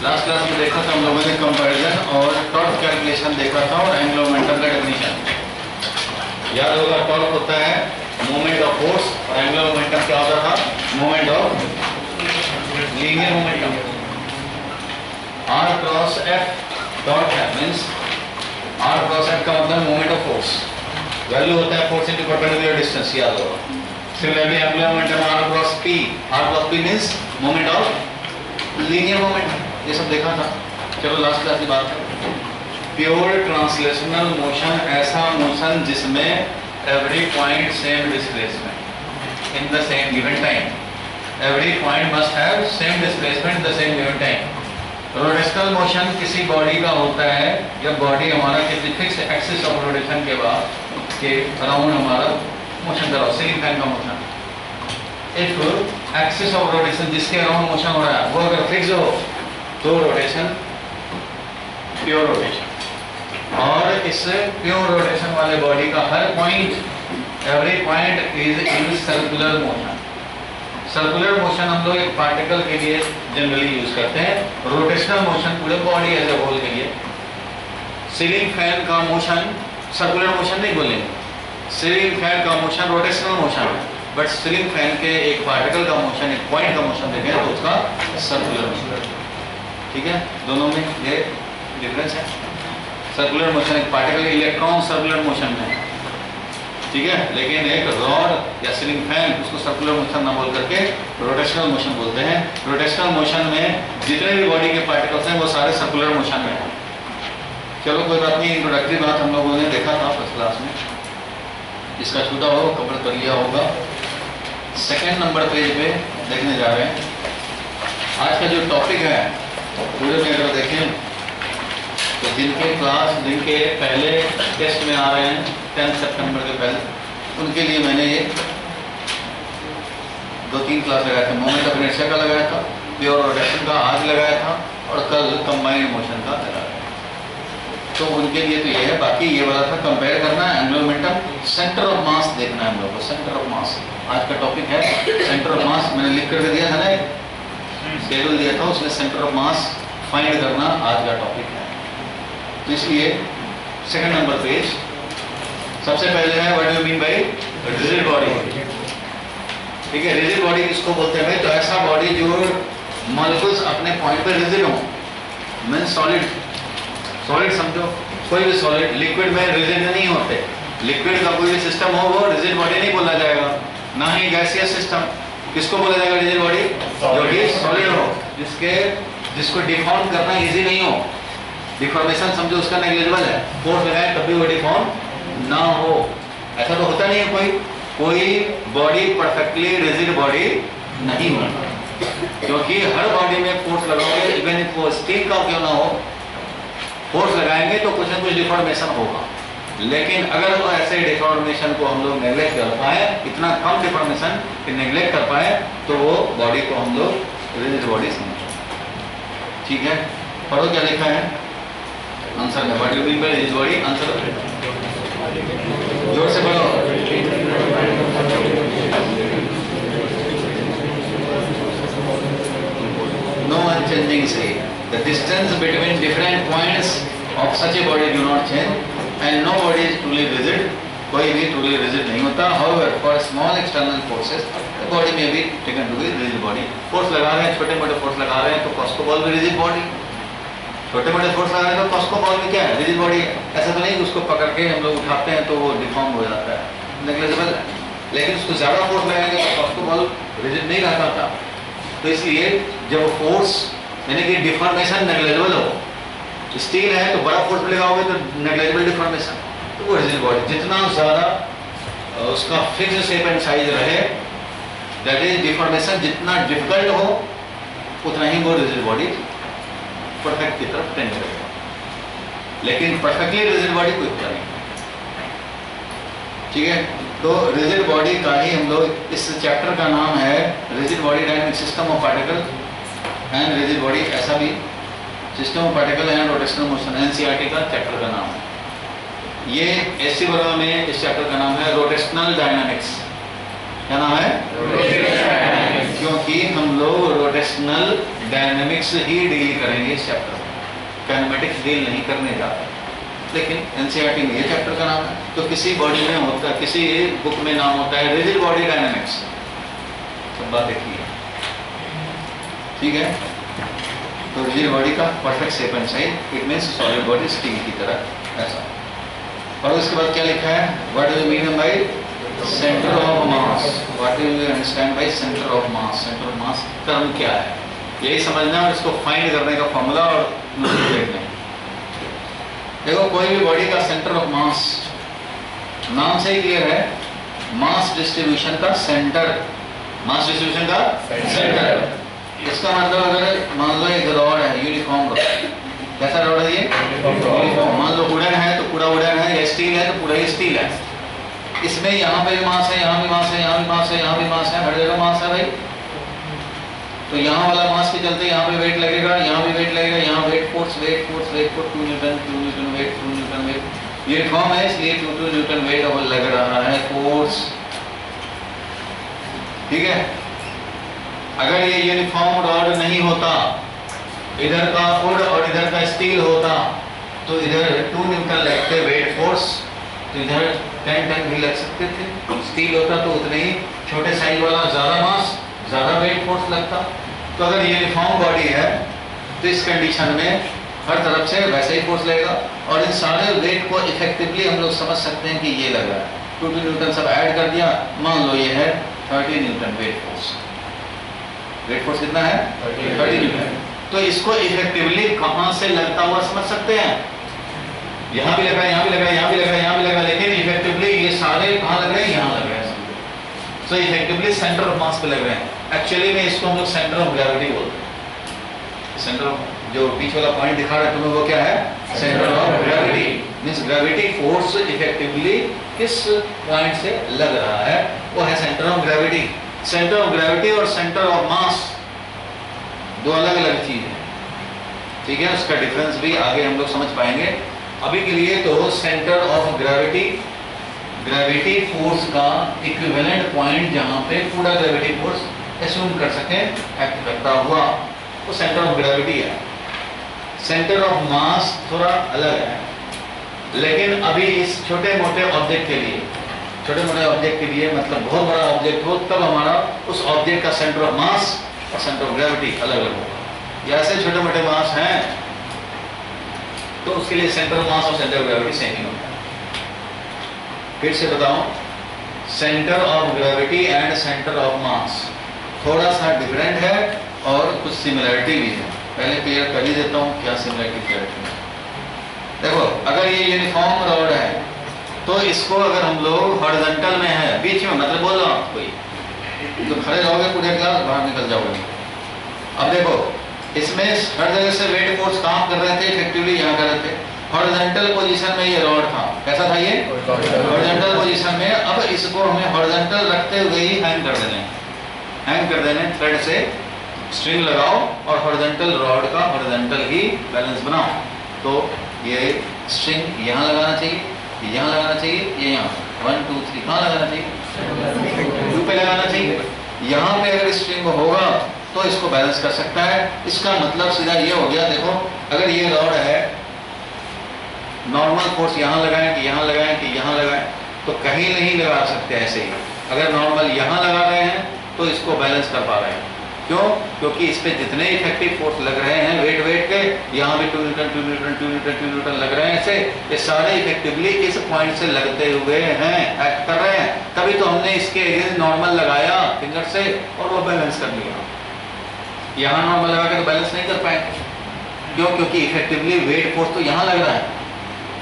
Last class में देखा था हम लोगों ने कंपैरिजन और टॉर्क कैलकुलेशन देखा था और एंगुलर मोमेंटम का डेफिनेशन याद होगा। टॉर्क होता है मोमेंट ऑफ फोर्स और एंगुलर मोमेंटम क्या होता था? Moment of linear momentum. R cross f torque है, मींस आर क्रॉस एफ का मतलब मोमेंट ऑफ फोर्स, वैल्यू होता है फोर्स इनटू परपेंडिकुलर डिस्टेंस, याद होगा। Similarly angular momentum r cross p means moment of linear momentum. ये सब देखा था। चलो लास्ट क्लास की बात करें। प्योर ट्रांसलेशनल मोशन ऐसा मोशन जिसमें every point same displacement in the same given time, every point must have same displacement the same given time. Rotational motion किसी बॉडी का होता है जब बॉडी हमारा किसी फिक्स एक्सिस ऑफ रोटेशन के बाद के अराउंड हमारा मोशन कराओ, सीलिंग फैन का motion. If axis of rotation जिसके अराउंड मोशन हो रहा है वो अगर फिक्स हो तो रोटेशन प्योर रोटेशन। और इस प्योर रोटेशन वाले बॉडी का हर point, every point is in circular motion. Circular motion हम लोग एक पार्टिकल के लिए जनरली यूज करते हैं, रोटेशनल मोशन पूरे बॉडी एज ए होल के लिए। सीलिंग फैन का मोशन सर्कुलर मोशन नहीं बोलेंगे, सीलिंग फैन का मोशन रोटेशनल मोशन है, बट सीलिंग फैन के एक पार्टिकल का मोशन, एक पॉइंट का मोशन देखें तो उसका सर्कुलर मोशन। ठीक है, दोनों में ये डिफरेंस है। सर्कुलर मोशन एक पार्टिकल इलेक्ट्रॉन सर्कुलर मोशन में, ठीक है, लेकिन एक रॉड या सीलिंग फैन उसको सर्कुलर मोशन ना बोल करके रोटेशनल मोशन बोलते हैं। रोटेशनल मोशन में जितने भी बॉडी के पार्टिकल्स हैं वो सारे सर्कुलर मोशन में हैं। चलो कोई बात नहीं, इंट्रोडक्टरी बात हम लोगों ने देखा था फर्स्ट क्लास में, इसका छूटा हो कवर कर लिया होगा। सेकेंड नंबर पेज पे देखने जा रहे हैं। आज का जो टॉपिक है पूरे में अगर देखें तो जिनके क्लास जिनके पहले टेस्ट में आ रहे हैं 10 सितंबर के पहले, उनके लिए मैंने ये 2-3 क्लास लगाया था। मोमेंट ऑफ इनर्शिया का लगाया था, प्योर रोटेशन का आज लगाया था और कल कंबाइंड मोशन का लगाया था। तो उनके लिए तो ये है। बाकी ये वाला था कंपेयर करना है एंगुलर मोमेंटम, सेंटर ऑफ मास देखना है हम लोग को। सेंटर ऑफ मास आज का टॉपिक है। सेंटर ऑफ मास मैंने लिख कर दिया था ना, शेड्यूल दिया था, उसमें सेंटर ऑफ मास फाइंड करना आज का टॉपिक है। तो इसलिए सेकंड नंबर पेज सबसे पहले है what do you mean by rigid body. ठीक है, रिजिड बॉडी किसको बोलते हैं? तो ऐसा बॉडी जो मॉलिक्यूल्स अपने पॉइंट पे रिजिड हो, मीन सॉलिड। सॉलिड समझो, कोई भी सॉलिड, लिक्विड में रिजिड नहीं होते। लिक्विड का कोई भी सिस्टम हो वो रिजिड बॉडी नहीं बोला जाएगा, ना ही गैसियस सिस्टम। किसको बोला जाएगा रिजिड बॉडी? जो कि सॉलिड हो, जिसको डिफॉर्म करना इजी नहीं हो। डिफॉर्मेशन समझो उसका नेग्लिजिबल है, फोर्स लगाए तब भी वो डिफॉर्म ना हो, ऐसा तो होता नहीं है। कोई बॉडी परफेक्टली रिजिड बॉडी नहीं होगी, क्योंकि हर बॉडी में फोर्स लगाओगे, इवन इफ वो स्टील का क्यों ना हो, फोर्स लगाएंगे तो कुछ ना कुछ डिफॉर्मेशन होगा। लेकिन अगर वो ऐसे डिफॉर्मेशन को हम लोग नेग्लेक्ट कर पाए, इतना कम डिफॉर्मेशन कि नेग्लेक्ट कर पाए, तो वो बॉडी को हम लोग रिजिड बॉडी समझते हैं। ठीक है, पढ़ो क्या लिखा है आंसर में। What do you mean by rigid body? Answer जोर से पढ़ो। नो अनचेंजिंग से the distance between different points of such a body do not change and no body is truly rigid, कोई भी truly rigid नहीं होता। However, for small external forces, the body may be taken to be rigid body. Force लगा रहे हैं, छोटे मोटे force लगा रहे हैं तो कॉस्को बॉल भी rigid body, छोटे मोटे force लगा रहे हैं तो कॉस्को बॉल भी क्या है? rigid body। ऐसा तो नहीं कि उसको पकड़ के हम लोग उठाते हैं तो वो डिफॉर्म हो जाता है, नेग्लिजिबल है। लेकिन उसको ज्यादा फोर्स लगाएंगे तो कॉस्को बॉल rigid नहीं रहता था। तो इसलिए जब फोर्स यानी कि डिफॉर्मेशन नेग्लिजिबल हो, स्टील है तो बड़ा फोर्स लगाओगे तो नेग्लिजिबल डिफॉर्मेशन, तो वो रिजिड बॉडी। जितना ज़्यादा उसका फिक्स शेप एंड साइज रहे, दैट इज डिफॉर्मेशन जितना डिफिकल्ट हो, उतना ही वो रिजिड बॉडी परफेक्ट की तरफ टेंड करेगा। लेकिन परफेक्टली रिजिड बॉडी कोई होता नहीं। ठीक है, तो रिजिड बॉडी का ही हम लोग, इस चैप्टर का नाम है rigid body dynamic system of particle and rigid body, ऐसा भी system of particle and rotational motion, NCERT का चैप्टर का नाम है। ये एससी वर्ग में इस चैप्टर का नाम है रोटेशनल डायनामिक्स। क्या नाम है? Rotational dynamics. क्योंकि हम लोग रोटेशनल डायनेमिक्स ही डील करेंगे इस चैप्टर में, काइनेमेटिक्स डील नहीं करने जा रहे। लेकिन एनसीईआरटी में ये चैप्टर का नाम है, तो किसी बॉडी में होता है, किसी बुक में नाम होता है रिजिड बॉडी डायनेमिक्स। सब बात एक ही है, ठीक है। तो रिजिड बॉडी का perfect shape and size, it means solid body steel की तरह, ऐसा। और उसके बाद क्या लिखा है, what do you mean by centre of mass, what do you understand by centre of mass, centre of mass term क्या है, यही समझना और इसको फाइंड करने का फॉर्मूला और देखना। देखो कोई भी बॉडी का सेंटर ऑफ मास, नाम से ही क्लियर है, मास डिस्ट्रीब्यूशन का सेंटर, मास डिस्ट्रीब्यूशन का सेंटर। इसका मतलब अगर मान लो एक रॉड है, यूनिफॉर्म रॉड, कैसा रॉड है ये, यूनिफॉर्म। मान लो वुडन है तो पूरा वुडन है, या स्टील है तो पूरा ही स्टील है। इसमें यहाँ पे भी मास है, यहाँ भी मास है, यहाँ भी मास है, यहाँ भी मास है, हर जगह मास है भाई। तो यहाँ वाला मास के चलते यहाँ पे वेट लगेगा, यहाँ भी वेट लगेगा, यहाँ weight force, weight force, weight force, 2 Newton, 2 Newton wait, 2 Newton wait. Uniform है इसलिए 2 न्यूटन वेट अब लग रहा है फोर्स, ठीक है। अगर ये यूनिफॉर्म रॉड नहीं होता, इधर का वुड और इधर का स्टील होता, तो इधर 2 न्यूटन लगते वेट फोर्स, तो इधर 10 टन भी लग सकते थे। स्टील होता तो उतने ही छोटे साइज वाला ज्यादा मास, ज्यादा वेट फोर्स लगता। तो अगर यूनिफॉर्म बॉडी है तो इस कंडीशन में हर तरफ से वैसे ही फोर्स लगेगा, और इन सारे वेट को इफेक्टिवली हम लोग समझ सकते हैं कि ये लग रहा है। 2 न्यूटन सब ऐड कर दिया, मान लो ये है 30 Newton weight force. Weight force कितना है, 30 न्यूटन। तो इसको इफेक्टिवली कहां से लगता हुआ समझ सकते हैं, यहाँ भी लगा, यहाँ भी लगा, यहाँ भी लगा, यहाँ भी लगा, लेकिन इफेक्टिवली ये सारे कहाँ लग रहे हैं, यहाँ लग रहे हैं। तो इफेक्टिवली सेंटर ऑफ मास पे लग रहे हैं। एक्चुअली में इसको हम लोग सेंटर ऑफ ग्रेविटी बोलते हैं। सेंटर ऑफ जो बीच वाला पॉइंट दिखा रहा है तुम्हें, वो क्या है, centre of gravity. Means gravity force effectively किस पॉइंट से लग रहा है, वो है centre of gravity. Centre of gravity और सेंटर ऑफ मास दो अलग अलग चीज है, ठीक है। उसका डिफरेंस भी आगे हम लोग समझ पाएंगे। अभी के लिए तो centre of gravity, gravity force का इक्विवेलेंट पॉइंट जहां पे पूरा ग्रेविटी फोर्स एज्यूम कर सके एक्ट करता हुआ, वो सेंटर ऑफ ग्रेविटी है। सेंटर ऑफ मास थोड़ा अलग है, लेकिन अभी इस छोटे मोटे ऑब्जेक्ट के लिए, छोटे मोटे ऑब्जेक्ट के लिए मतलब बहुत बड़ा ऑब्जेक्ट हो तब हमारा उस ऑब्जेक्ट का सेंटर ऑफ मास और सेंटर ऑफ ग्रेविटी अलग अलग होगा। या ऐसे छोटे मोटे मास हैं तो उसके लिए सेंटर ऑफ मास और सेंटर ऑफ ग्रेविटी सेम ही होगा। फिर से बताऊं, centre of gravity and centre of मास थोड़ा सा डिफरेंट है और कुछ सिमिलरिटी भी है। पहले क्लियर कर ही देता हूं क्या सिमिलरिटी है। देखो अगर ये यूनिफॉर्म रॉड है तो इसको अगर हम लोग हॉरिजॉन्टल में है, बीच में मतलब बोल रहा हूं कोई, तो खड़े रहोगे पूरे क्लास बाहर निकल जाओगे। अब देखो इसमें हर जगह से वेट फोर्स काम कर रहे थे, इफेक्टिवली यहाँ कर रहे थे। हॉरिजॉन्टल पोजीशन में ये रॉड था, कैसा था ये, हॉरिजॉन्टल पोजीशन में। अब इसको हमें हॉरिजॉन्टल रखते हुए ही हैंग कर देने, हैंग कर देने, थ्रेड से स्ट्रिंग लगाओ और हॉरिजॉन्टल रॉड का हॉरिजॉन्टल ही बैलेंस बनाओ। तो ये स्ट्रिंग यहाँ लगाना चाहिए, यहाँ लगाना चाहिए, ये यहाँ 1 2 3 कहाँ लगाना चाहिए, 2 पे लगाना चाहिए। यहाँ पे अगर स्ट्रिंग होगा तो इसको बैलेंस कर सकता है। इसका मतलब सीधा ये हो गया, देखो अगर ये रॉड है, नॉर्मल फोर्स यहाँ लगाएं कि यहाँ लगाएं कि यहाँ लगाएं, तो कहीं नहीं लगा सकते ऐसे ही। अगर नॉर्मल यहाँ लगा रहे हैं तो इसको बैलेंस कर पा रहे हैं। क्यों? क्योंकि इस पे जितने इफेक्टिव फोर्स लग रहे हैं वेट के, यहाँ भी 2 न्यूटन 2 न्यूटन 2 न्यूटन 2 न्यूटन लग रहे हैं ऐसे, ये सारे इफेक्टिवली इस पॉइंट से लगते हुए हैं, एक्ट कर रहे हैं। तभी तो हमने इसके अगेंस्ट नॉर्मल लगाया फिंगर से और वो बैलेंस कर लिया। यहाँ नॉर्मल लगा के तो बैलेंस नहीं कर पाएंगे। क्यों? क्योंकि इफेक्टिवली वेट फोर्स तो यहाँ लग रहा है,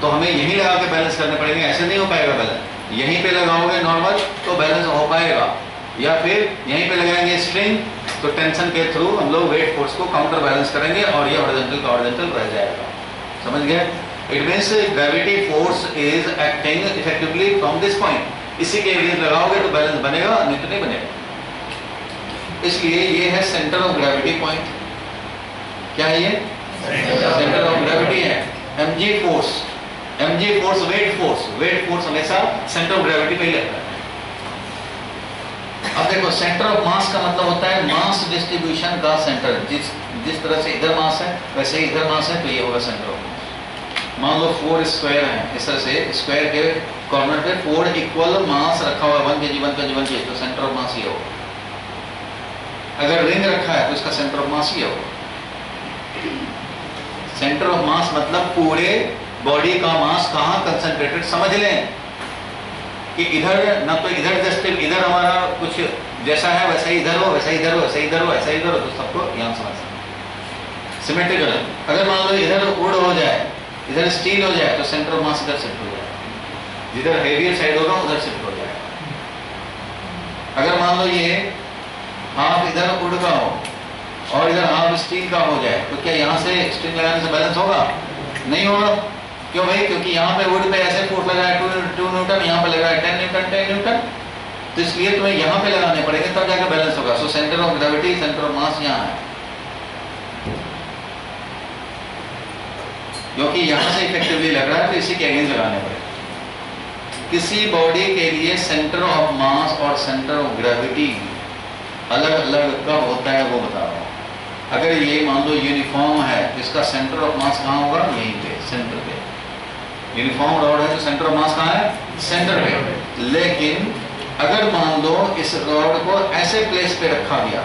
तो हमें यहीं लगा के बैलेंस करने पड़ेंगे। ऐसे नहीं हो पाएगा बैलेंस। यहीं पे लगाओगे नॉर्मल तो बैलेंस हो पाएगा, या फिर यहीं पे लगाएंगे स्ट्रिंग तो टेंशन के थ्रू हम लोग वेट फोर्स को काउंटर बैलेंस करेंगे और ये हॉरिजॉन्टल का हॉरिजॉन्टल रह जाएगा। समझ गए? It means gravity force is acting effectively from this point. इसी के अगेंस्ट लगाओगे तो बैलेंस बनेगा, नहीं तो नहीं बनेगा। इसलिए ये है सेंटर ऑफ ग्रेविटी पॉइंट। क्या है ये? सेंटर ऑफ ग्रेविटी है। mg force, mg force weight force, weight force हमेशा सेंटर ऑफ ग्रेविटी पे ही लगता है। अब देखो सेंटर ऑफ मास का मतलब होता है मास डिस्ट्रीब्यूशन का सेंटर। जिस तरह से इधर मास है वैसे ही इधर मास है, तो ये होगा सेंटर ऑफ मास। मान लो 4 स्क्वायर है, इस तरह से स्क्वायर के कॉर्नर पे 4 इक्वल मास रखा हुआ है, 1 kg 1 kg 1 kg, तो सेंटर ऑफ मास ये होगा। अगर रिंग रखा है तो इसका सेंटर ऑफ मास ये होगा। सेंटर ऑफ मास मतलब पूरे बॉडी का मास कहाँ कंसंट्रेटेड, समझ लें कि इधर ना तो इधर जस्ट इधर हमारा कुछ जैसा है वैसा ही इधर हो, वैसा ही इधर हो, वैसा ही इधर हो, वैसा ही इधर हो, तो सबको यहाँ समझ सकते सिमेट्रिकल। अगर मान लो इधर वुड हो जाए, इधर स्टील हो जाए, तो सेंटर ऑफ मास इधर शिफ्ट हो जाए, जिधर हेवियर साइड होगा उधर शिफ्ट हो जाए। अगर मान लो ये हाफ इधर वुड का हो और इधर हाफ स्टील का हो जाए, तो क्या यहाँ से स्ट्रिंग लगाने से बैलेंस होगा? नहीं होगा। क्यों भाई? क्योंकि यहाँ पे वुड पे ऐसे फोर्स लगा है 2 न्यूटन, यहाँ पे लगा है 10 न्यूटन 10 न्यूटन, तो इसलिए तुम्हें यहाँ पे लगाने पड़ेंगे तब जाकर बैलेंस होगा। So centre of gravity, centre of मास यहाँ है, क्योंकि यहाँ से इफेक्टिवली लग रहा है तो इसी के अगेंस्ट लगाने पड़ेगा। किसी बॉडी के लिए सेंटर ऑफ मास और सेंटर ऑफ ग्रेविटी अलग अलग कब होता है वो बता रहा हूँ। अगर ये मान लो यूनिफॉर्म है तो इसका सेंटर ऑफ मास कहाँ होगा? यहीं पे, सेंटर पे। यूनिफॉर्म रॉड है तो सेंटर ऑफ मास कहाँ है? सेंटर पे। लेकिन अगर मान लो इस रॉड को ऐसे प्लेस पे रखा गया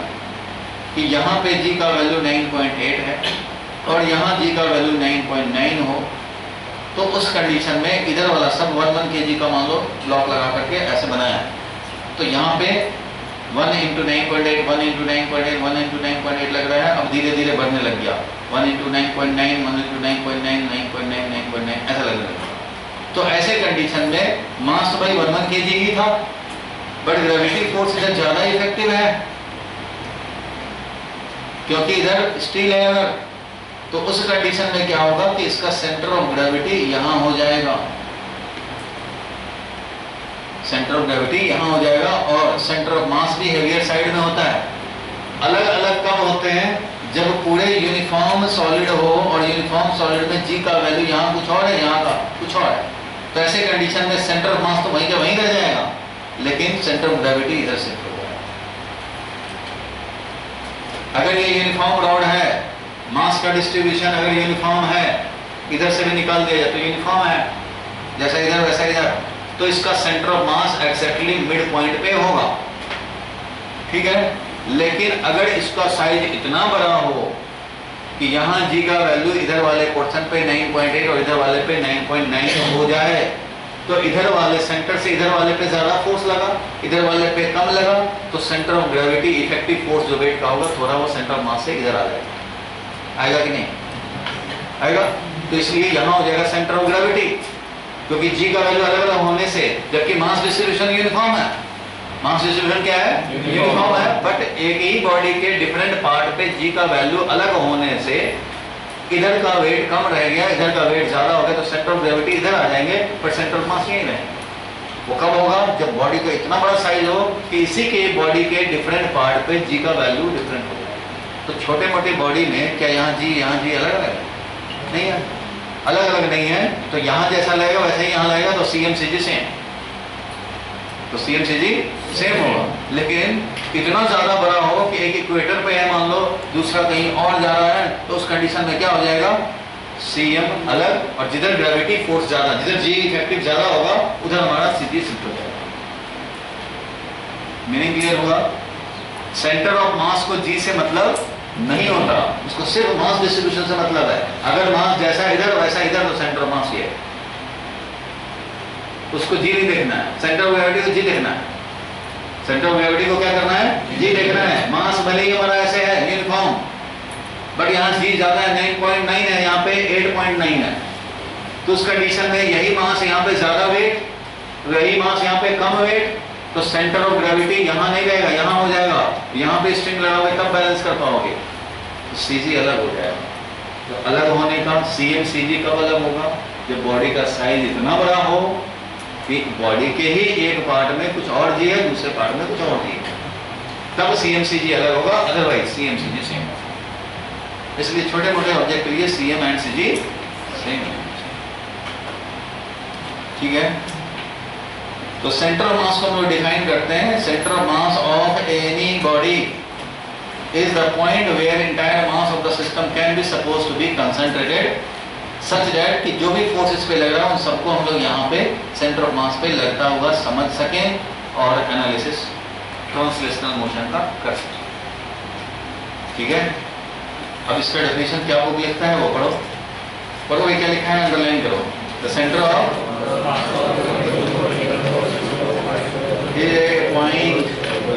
कि यहाँ पे जी का वैल्यू 9.8 है और यहाँ जी का वैल्यू 9.9 हो, तो उस कंडीशन में इधर वाला सब 1 kg का मान लो ब्लॉक लगा करके ऐसे बनाया है, तो यहाँ पे 1 × 9.8 1 × 9.8 1 × 9.8 लग रहा है। अब धीरे धीरे बढ़ने लग गया 1 × 9.9 1 × 9.9 9.9 9.9 ऐसा लगने लग गया। तो ऐसे कंडीशन में मास तो भाई 1 kg ही था, बट ग्रेविटी फोर्स इधर ज्यादा इफेक्टिव है क्योंकि इधर स्टील है। अगर तो उस कंडीशन में क्या होगा कि इसका सेंटर ऑफ ग्रेविटी यहां हो जाएगा, सेंटर ऑफ ग्रेविटी यहां हो जाएगा, और सेंटर ऑफ मास भी हेवियर साइड में होता है। अलग अलग कब होते हैं? जब पूरे यूनिफॉर्म सॉलिड हो और यूनिफॉर्म सॉलिड में जी का वैल्यू यहाँ कुछ और है, यहाँ का कुछ और है, तो ऐसे कंडीशन में सेंटर ऑफ मास तो वहीं का वहीं रह जाएगा, लेकिन सेंटर ऑफ ग्रेविटी इधर शिफ्ट हो जाएगा। अगर ये यूनिफॉर्म रॉड है, मास का डिस्ट्रीब्यूशन अगर यूनिफॉर्म है, इधर से भी निकाल दिया जाए तो यूनिफॉर्म है, जैसा इधर वैसा इधर, तो इसका centre of mass exactly mid point पे होगा, ठीक है। लेकिन अगर इसका साइज इतना बड़ा हो कि यहाँ जी का वैल्यू इधर वाले पोर्शन पे 9.8 और इधर वाले पे 9.9 हो जाए, तो इधर वाले सेंटर से इधर वाले पे ज्यादा फोर्स लगा, इधर वाले पे कम लगा, तो centre of gravity effective force जो वेट का होगा थोड़ा वो सेंटर ऑफ मास से इधर आ जाएगा। आएगा कि नहीं आएगा? तो इसलिए यहाँ हो जाएगा सेंटर ऑफ ग्रेविटी, क्योंकि जी का वैल्यू अलग अलग होने से, जबकि मास डिस्ट्रीब्यूशन यूनिफॉर्म है। मास डिस्ट्रीब्यूशन क्या है? यूनिफॉर्म है, बट एक ही बॉडी के डिफरेंट पार्ट पे जी का वैल्यू अलग होने से इधर का वेट कम रह गया, इधर का वेट ज्यादा हो गया, तो सेंटर ऑफ ग्रेविटी इधर आ जाएंगे, पर सेंटर ऑफ मास यहीं रहेंगे। वो कब होगा? जब बॉडी का इतना बड़ा साइज हो कि इसी के बॉडी के डिफरेंट पार्ट पे जी का वैल्यू डिफरेंट हो जाए। तो छोटे मोटे बॉडी में क्या यहाँ जी अलग अलग नहीं है? अलग अलग नहीं है, तो यहाँ जैसा लगेगा वैसे ही यहाँ लगेगा, तो CM/CG सेम, तो CM/CG सेम होगा। लेकिन इतना ज्यादा बड़ा हो कि एक इक्वेटर पे है मान लो, दूसरा कहीं और जा रहा है, तो उस कंडीशन में क्या हो जाएगा? CM अलग, और जिधर ग्रेविटी फोर्स ज्यादा, जिधर जी इफेक्टिव ज्यादा होगा उधर हमारा CG शिफ्ट हो जाएगा। मीनिंग क्लियर होगा? सेंटर ऑफ मास को जी से मतलब नहीं होता, उसको सिर्फ मास डिस्ट्रीब्यूशन से मतलब है। अगर मास जैसा इधर वैसा इधर, तो सेंटर ऑफ मास ये है, उसको जी नहीं देखना है। सेंटर ऑफ ग्रेविटी को जी देखना है, सेंटर ऑफ ग्रेविटी को क्या करना है? जी देखना है। मास भले ही हमारा ऐसे है यूनिफॉर्म, बट यहाँ जी ज्यादा है, 9.9 है, यहाँ पे 8.9 है, तो उस कंडीशन में यही मास यहाँ पे ज्यादा वेट, वही मास यहाँ पे कम वेट, तो सेंटर ऑफ ग्रेविटी यहाँ नहीं रहेगा, यहाँ हो जाएगा। यहाँ पे स्ट्रिंग लगाओगे तब बैलेंस कर पाओगे, तो CG अलग हो जाएगा। तो अलग होने का CM/CG कब अलग होगा? जब बॉडी का साइज इतना बड़ा हो कि बॉडी के ही एक पार्ट में कुछ और जी है, दूसरे पार्ट में कुछ और जी है, तब CM/CG अलग होगा, अदरवाइज CM/CG सेम होगा। इसलिए छोटे मोटे ऑब्जेक्ट के लिए CM एंड CG सेम है, ठीक है। तो सेंटर ऑफ मास को हम लोग डिफाइन करते हैं, centre of mass of any body is the point where entire mass of the system can be suppose to be concentrated such that कि जो भी फोर्सेस पे लग रहा है उन सबको हम लोग यहाँ पे सेंटर ऑफ मास पे लगता हुआ समझ सकें और एनालिसिस ट्रांसलेशनल मोशन का कर सकें। ठीक है, अब इसका डेफिनेशन क्या बुक लिखता है वो पढ़ो, पढ़ो ये क्या लिखा है, अंडरलाइन करो। The centre of is a point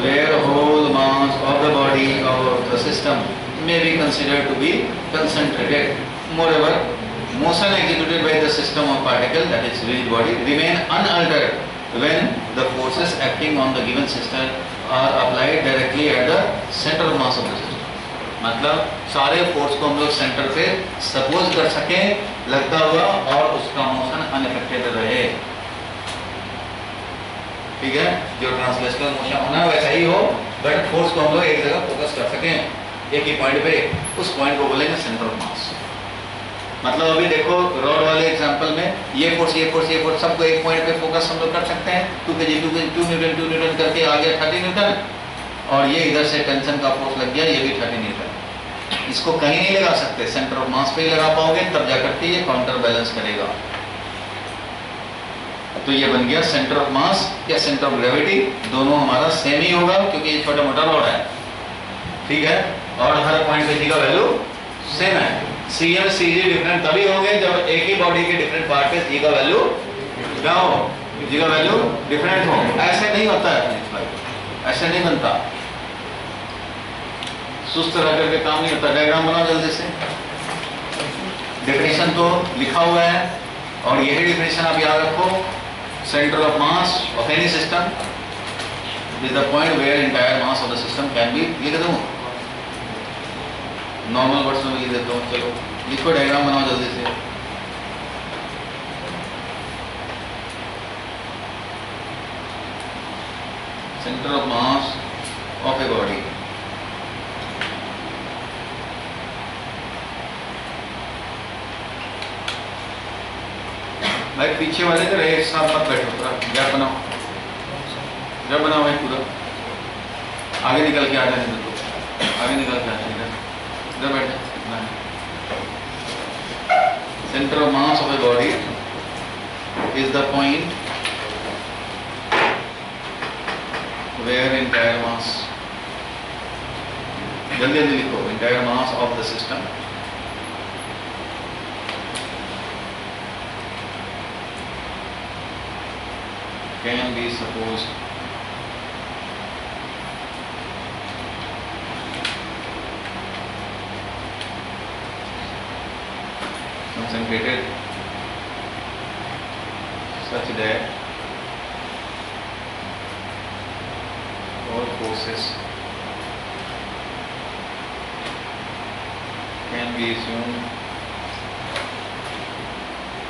where whole mass of the body or the system may be considered to be concentrated. Moreover, motion executed by the system of particle, that is rigid body, remain unaltered when the forces acting on the given system are applied directly at the center of mass of the system. मतलब सारे force को हम लोग centre पे suppose कर सकें लगता हुआ और उसका मोशन अनअफेक्टेड रहे। ठीक है, जो ट्रांसलेशनल मोशन होना वैसा ही हो, बट फोर्स को हम लोग एक जगह फोकस कर सकें एक ही पॉइंट पे, उस पॉइंट को बोलेंगे सेंटर ऑफ मास। मतलब अभी देखो रॉड वाले एग्जांपल में ये फोर्स सबको एक पॉइंट पे फोकस हम लोग कर सकते हैं, 2 kg 2 न्यूटन करके आ गया 30 न्यूटन, और ये इधर से टेंशन का फोर्स लग गया ये भी 30 न्यूटन। इसको कहीं नहीं लगा सकते, सेंटर ऑफ मास पे ही लगा पाओगे, तब जाकर के ये काउंटर बैलेंस करेगा। तो ये बन गया सेंटर ऑफ मास या सेंटर ऑफ ग्रेविटी, दोनों हमारा सेम ही होगा क्योंकि ये छोटा मोटा रॉड है। ठीक है, और हर पॉइंट पे जी का वैल्यू सेम है। CM CG डिफरेंट तभी होंगे जब एक ही बॉडी के डिफरेंट पार्ट पे जी का वैल्यू क्या हो, जी का वैल्यू डिफरेंट हो। ऐसे नहीं होता है, ऐसे नहीं बनता, सुस्त रह करके काम नहीं होता। डायग्राम बनाओ जल्दी से। डेफिनेशन तो लिखा हुआ है और यही डेफिनेशन आप याद रखो, center of mass of any system is the point where entire mass of the system can be, लिख दूँ नॉर्मल वर्ड्स में लिख देता हूँ। चलो लिखो, डायग्राम बनाओ जल्दी से। Centre of mass of a body, भाई पीछे वाले तो रहे साथ मत बैठो, पूरा गैप बनाओ, जब बनाओ भाई पूरा आगे निकल के आ जाने दो, आगे निकल के आ जाए, इधर बैठे। Centre of mass of a body is the point where entire mass, जल्दी जल्दी लिखो, entire mass of the system can be supposed concentrated such that all forces can be assumed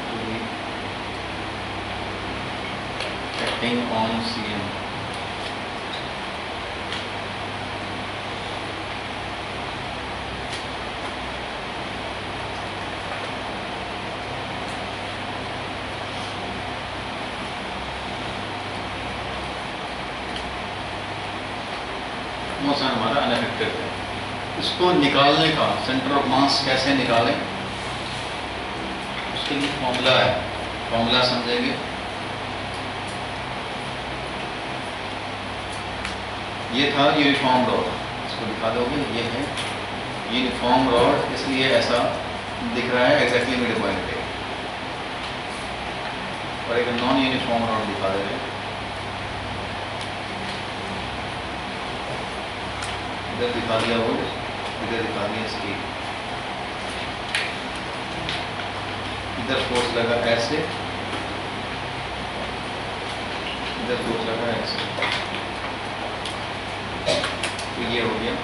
to be acting on CM. Motion हमारा unaffected है। इसको निकालने का centre of मास कैसे निकालें, उसके लिए फॉर्मूला है, फॉर्मूला समझेंगे। ये था यूनिफॉर्म रॉड, इसको दिखा दोगे, ये है यूनिफॉर्म रॉड, इसलिए ऐसा दिख रहा है एग्जैक्टली मिड पॉइंट पे। और एक नॉन यूनिफॉर्म रॉड दिखा दे रहे, इधर दिखा दिया वुड, इधर दिखा दिया स्टील, इधर फोर्स लगा ऐसे, इधर फोर्स लगा ऐसे, तो ये हो गया।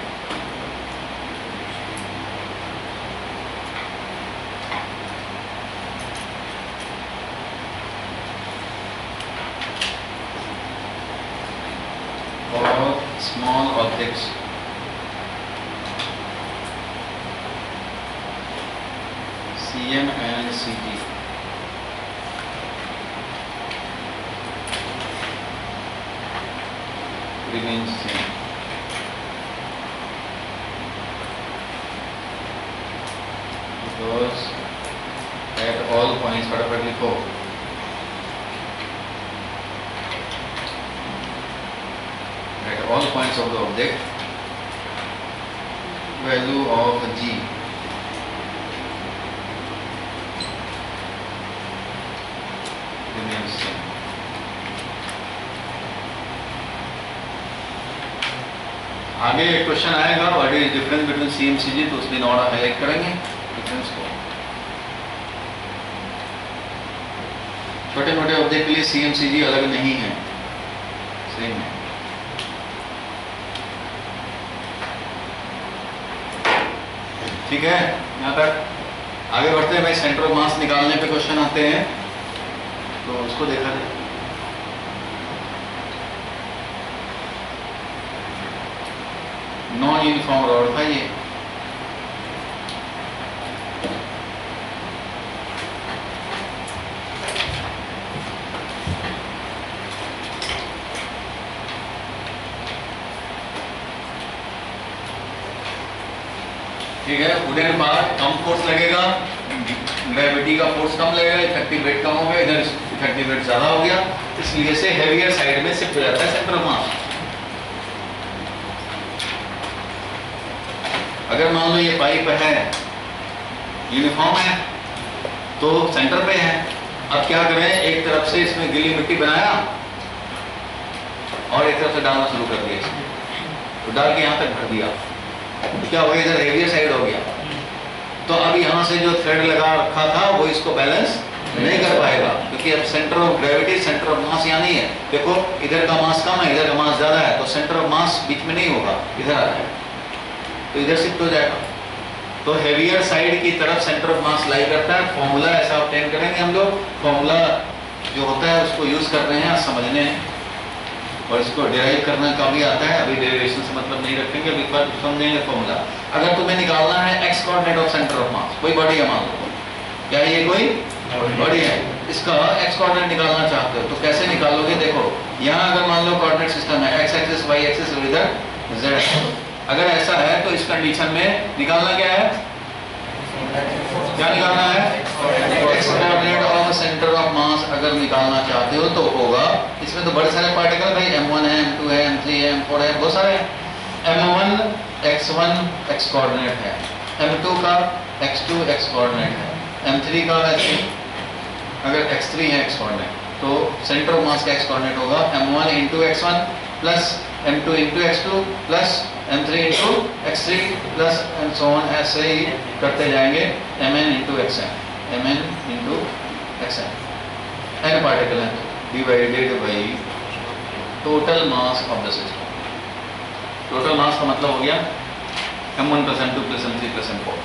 और small objects CM and CG, remains same. Because at all points, फटाफट लिखो, at all points of the object, value of G remains same. आगे एक क्वेश्चन आएगा, what is difference between CMCG, तो उसमें नोड़ा हाईलाइट करेंगे डिफरेंस को। छोटे मोटे ऑब्जेक्ट के लिए CMCG अलग नहीं है, सेम है। ठीक है, यहाँ तक आगे बढ़ते हैं भाई। सेंटर ऑफ मास निकालने पे क्वेश्चन आते हैं, तो उसको देखा जाए। नॉन यूनिफॉर्म रॉड था ये, ठीक है। वुडन पार्ट कम फोर्स लगेगा, ग्रेविटी का फोर्स कम लगेगा, इफेक्टिव वेट कम हो गया, इधर इफेक्टिव वेट ज्यादा हो गया, इसलिए से हेवियर साइड में शिफ्ट हो जाता है सेंटर ऑफ मास। अगर मान लो ये पाइप है, यूनिफॉर्म है, तो सेंटर पे है। अब क्या करें, एक तरफ से इसमें गीली मिट्टी बनाया और एक तरफ से डालना शुरू कर दिया इसमें, तो डाल के यहाँ तक भर दिया, तो क्या हो गया, इधर हेवियर साइड हो गया। तो अब यहाँ से जो थ्रेड लगा रखा था वो इसको बैलेंस नहीं कर पाएगा, क्योंकि अब centre of gravity, centre of मास यहाँ नहीं है। देखो इधर का मास कम है, इधर का मास ज्यादा है, तो सेंटर ऑफ मास बीच में नहीं होगा, इधर आ जाएगा, तो इधर शिफ्ट हो जाएगा। तो हेवियर साइड की तरफ सेंटर ऑफ मास लाई करता है। फॉर्मूला ऐसा ऑब्टेन करेंगे हम लोग, फॉर्मूला जो होता है उसको यूज कर रहे हैं, समझने हैं, और इसको डिराइव करना का भी आता है। अभी डेरिवेशन से मतलब नहीं रखेंगे, अभी समझेंगे फॉर्मूला। अगर तुम्हें निकालना है x coordinate of centre of मास, कोई बॉडी है मान लो, क्या ये कोई बॉडी है, इसका एक्स कोऑर्डिनेट निकालना चाहते हो तो कैसे निकालोगे। देखो यहाँ अगर मान लो कोऑर्डिनेट सिस्टम है, एक्स एक्सिस, वाई एक्सिस, इधर जेड। अगर ऐसा है तो इस कंडीशन में निकालना क्या है, क्या निकालना है, x coordinate of centre of मास अगर निकालना चाहते हो तो होगा, इसमें तो बड़े सारे पार्टिकल भाई, M1 है, M2 है, M3 है, M4 है, बहुत सारे हैं। M1 x1 एक्स कोऑर्डिनेट है, M2 का x2 एक्स कोऑर्डिनेट है, M3 का वैसे अगर x3 है एक्स कोऑर्डिनेट, तो सेंटर ऑफ मास का एक्स कोऑर्डिनेट होगा M1 into x1 plus M2 into x2 plus M3 into x3 plus and so on, ऐसे ही करते जाएंगे, Mn into xn, Mn into xn, n particle है, divided by total mass of the system. Total mass का मतलब हो गया M1 plus M2 plus M3 plus M4।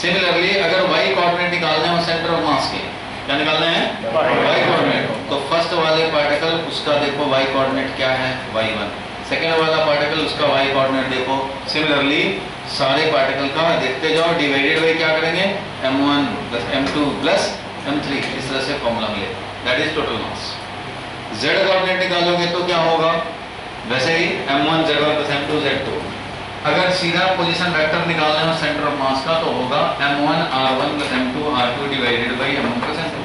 Similarly अगर y कोऑर्डिनेट निकालने हो सेंटर ऑफ मास के, क्या निकालना है, y कोऑर्डिनेट, तो फर्स्ट वाले पार्टिकल उसका देखो y कोऑर्डिनेट क्या है, y1। सेकेंड वाला पार्टिकल उसका y कोऑर्डिनेट देखो। सिमिलरली सारे पार्टिकल का देखते जाओ, डिवाइडेड बाई क्या करेंगे, M1 plus M2 plus M3, इस तरह से फॉर्मूला मिलेगा, that is total mass. z coordinate निकालोगे तो क्या होगा, वैसे ही M1 Z1 plus M2 Z2। अगर सीधा पोजीशन वेक्टर निकालना है सेंटर ऑफ मास का तो होगा M1 R1 plus M2 R2 divided by M1 plus M2।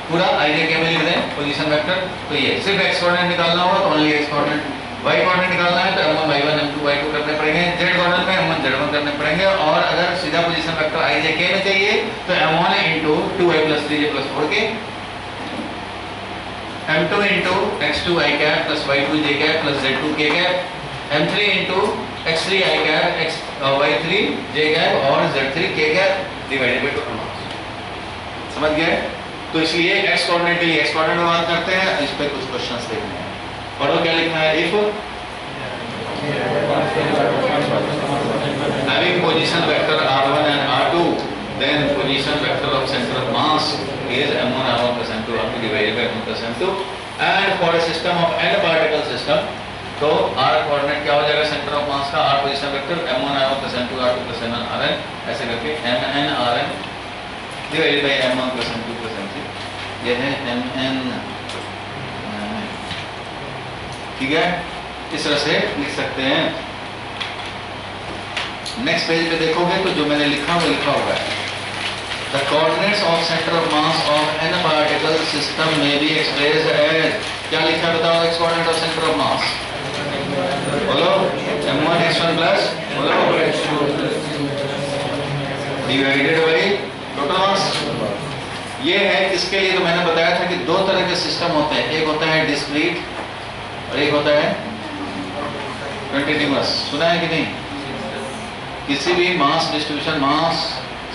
पूरा आइडिया क्या में लिख दें पोजीशन वेक्टर, तो ये सिर्फ x कोऑर्डिनेट निकालना होगा तो only x coordinate, y coordinate निकालना है तो M1 Y1 M2 Y2 करने पड़ेंगे, z कोऑर्डिनेट में M1 Z1 करने पड़ेंगे, और अगर सीधा position vector i j k में चाहिए तो M1 into 2i plus 3j plus 4k, M2 into x2 i cap plus y2 j cap plus z2 k cap, M3 into x3 i cap y3 j cap और z3 k cap divided by total मास। समझ गए। तो इसलिए x coordinate के लिए x coordinate में बात करते हैं, इस पे कुछ क्वेश्चंस देखने हैं। पढ़ो क्या लिखना है, if having position vector r1 and r2 then position vector of center of mass is m1 r1 plus m2 r2 divided by m1 plus m2 and for a system of n particle system, तो r coordinate क्या हो जाएगा centre of mass का, r position vector m1 r1 plus m2 r2 plus m1 rn, ऐसे करके mn rn divided by m1 plus m2 plus m3, ये है mn ठीक है, इस तरह से लिख सकते हैं। नेक्स्ट पेज पे देखोगे तो जो मैंने लिखा वो लिखा हुआ है, the coordinates of centre of mass of n particle system में बी एक्सप्रेस्ड एज, क्या लिखा है बताओ, x coordinate of centre of mass, बोलो m1 x1 प्लस, बोलो डिवाइडेड बाई टोटल मास। ये है किसके लिए, तो मैंने बताया था कि दो तरह के सिस्टम होते हैं, एक होता है डिस्क्रीट और एक होता है कंटिन्यूअस। सुना है कि नहीं? किसी भी मास डिस्ट्रीब्यूशन, मास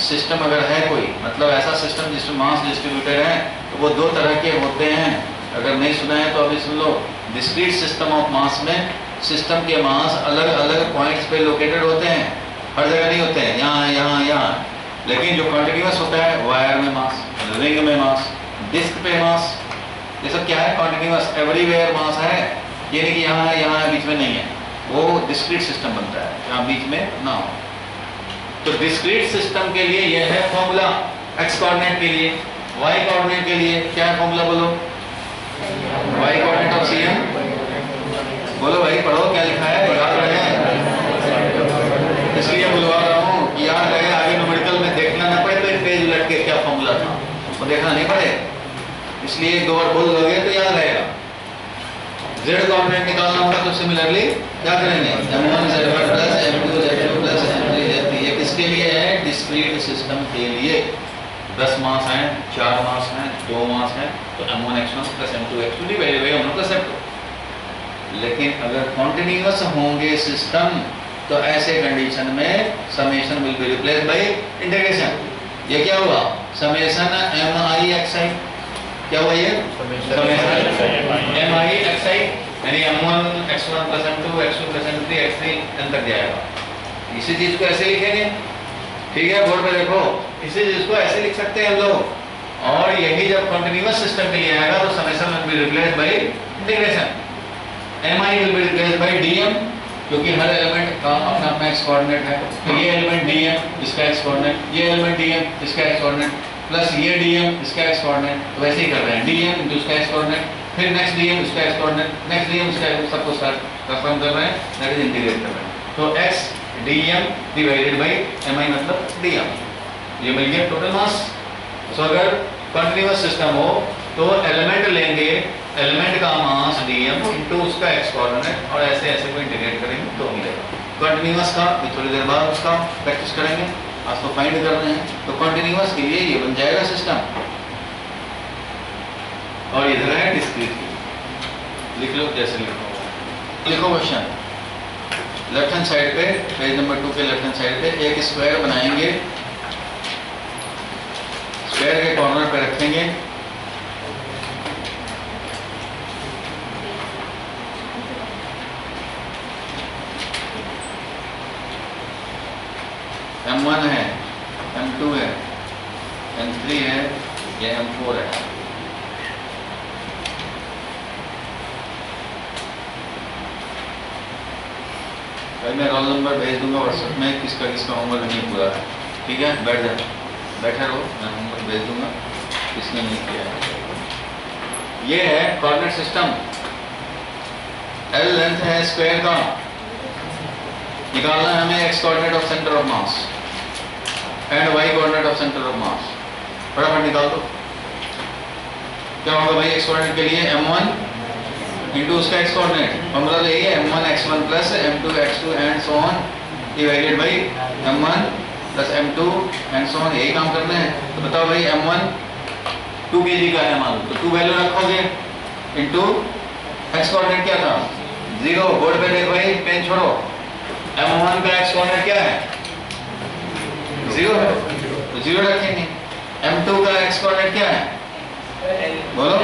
सिस्टम अगर है कोई, मतलब ऐसा सिस्टम जिसमें मास डिस्ट्रीब्यूटेड है, तो वो दो तरह के होते हैं। अगर नहीं सुना है तो अभी सुन लो। डिस्क्रीट सिस्टम ऑफ मास में सिस्टम के मास अलग अलग पॉइंट्स पे लोकेटेड होते हैं, हर जगह नहीं होते हैं, यहाँ यहाँ यहाँ। लेकिन जो कंटिन्यूअस होता है, वायर में मास, रिंग में मास, डिस्क पे मास, ये सब क्या है, कंटिन्यूअस, एवरीवेयर मास है। ये नहीं कि यहाँ है यहाँ है बीच में नहीं है, वो डिस्क्रीट सिस्टम बनता है जहाँ बीच में ना हो। तो डिस्क्रीट सिस्टम के लिए यह है फॉर्मूला, एक्स कोऑर्डिनेट के लिए, वाई कोऑर्डिनेट के लिए क्या है फॉर्मूला, बोलो y coordinate of C M, बोलो भाई पढ़ो क्या लिखा है, याद रहे, इसलिए बुलवा रहा हूँ कि याद रहे, आगे न्यूमेरिकल में देखना ना पड़े तो एक पेज उलट के क्या फॉर्मूला था वो देखना नहीं पड़े, इसलिए एक दो बार बोल दोगे तो याद रहेगा। जेड कोऑर्डिनेट निकालना होगा तो सिमिलरली क्या करेंगे, m1 z1 plus m2 z2 plus m3 z3। ये किसके लिए है, डिस्क्रीट सिस्टम के लिए। 10 मास हैं, 4 मास हैं, 2 मास हैं, तो m1 x1 plus m2 x2 divided by m1 plus m2। लेकिन अगर कॉन्टिन्यूअस होंगे सिस्टम तो ऐसे कंडीशन में summation will be replace by integration. ये क्या हुआ, समेशन mi xi, क्या हुआ ये समेशन mi xi, यानी m1 x1 plus m2 x2 plus m3 x3 n तक जाएगा। इसी चीज को ऐसे लिखेंगे, ठीक है, बोर्ड पे देखो, इसी चीज को ऐसे लिख सकते हैं हम लोग। और यही जब कंटिन्यूअस सिस्टम के लिए आएगा तो summation will be replace by integration. mi will be replace by dm, क्योंकि हर एलिमेंट का अपना अपना एक्स कोऑर्डिनेट है। तो ये एलिमेंट dm इसका एक्स कोऑर्डिनेट, ये एलिमेंट dm इसका एक्स कोऑर्डिनेट, प्लस ये dm इसका एक्स कोऑर्डिनेट, तो वैसे ही कर रहे हैं, dm into इसका एक्स कोऑर्डिनेट, फिर नेक्स्ट dm इसका एक्स कोऑर्डिनेट, नेक्स्ट dm इसका, सबको ट्रांसफॉर्म कर रहे हैं, दैट इज इंटीग्रेट कर रहे हैं। तो x dm divided by mi मतलब dm, ये मिल गया टोटल मास। सो अगर कंटिन्यूअस सिस्टम हो तो एलिमेंट लेंगे, एलिमेंट का मास dm इनटू उसका x कोऑर्डिनेट, और ऐसे ऐसे को इंटीग्रेट करेंगे तो मिलेगा। कंटिन्यूअस का भी थोड़ी देर बाद उसका प्रैक्टिस करेंगे, आज तो फाइंड कर रहे हैं। तो कंटिन्यूअस के लिए ये बन जाएगा सिस्टम, और इधर है डिस्क्रीट, लिख लो जैसे लिखो। लिखो क्वेश्चन, लेफ्ट हैंड साइड पे, पेज नंबर 2 के लेफ्ट हैंड साइड पे एक स्क्वायर बनाएंगे, स्क्वायर के कॉर्नर पे रखेंगे, m1 है, m2 है, m3 है, ये m4 है। भाई मैं रोल नंबर भेज दूंगा व्हाट्सएप में, किसका किसका होमवर्क नहीं पूरा है, ठीक है, बैठ जाओ, बैठे रहो, मैं होमवर्क भेज दूंगा किसने नहीं किया है। ये है कोऑर्डिनेट सिस्टम, L लेंथ है स्क्वायर का, निकालना है हमें x coordinate of centre of mass and y coordinate of centre of mass. फटाफट निकाल दो, क्या होगा भाई, एक्स कोऑर्डिनेट के लिए m1 इंटू उसका एक्स कोऑर्डिनेट, फॉर्मूला तो यही है, m1 x1 plus m2 x2 and so on divided by m1 plus m2 and so on, यही काम करना है। तो बताओ भाई m1 2 kg का है मान लो, तो 2 वैल्यू रखोगे इंटू एक्स कोऑर्डिनेट क्या था 0, बोर्ड पे देख भाई, पेन छोड़ो, m1 का एक्स कोऑर्डिनेट क्या है 0 है, तो 0 रखेंगे। m2 का एक्स कोऑर्डिनेट क्या है, बोलो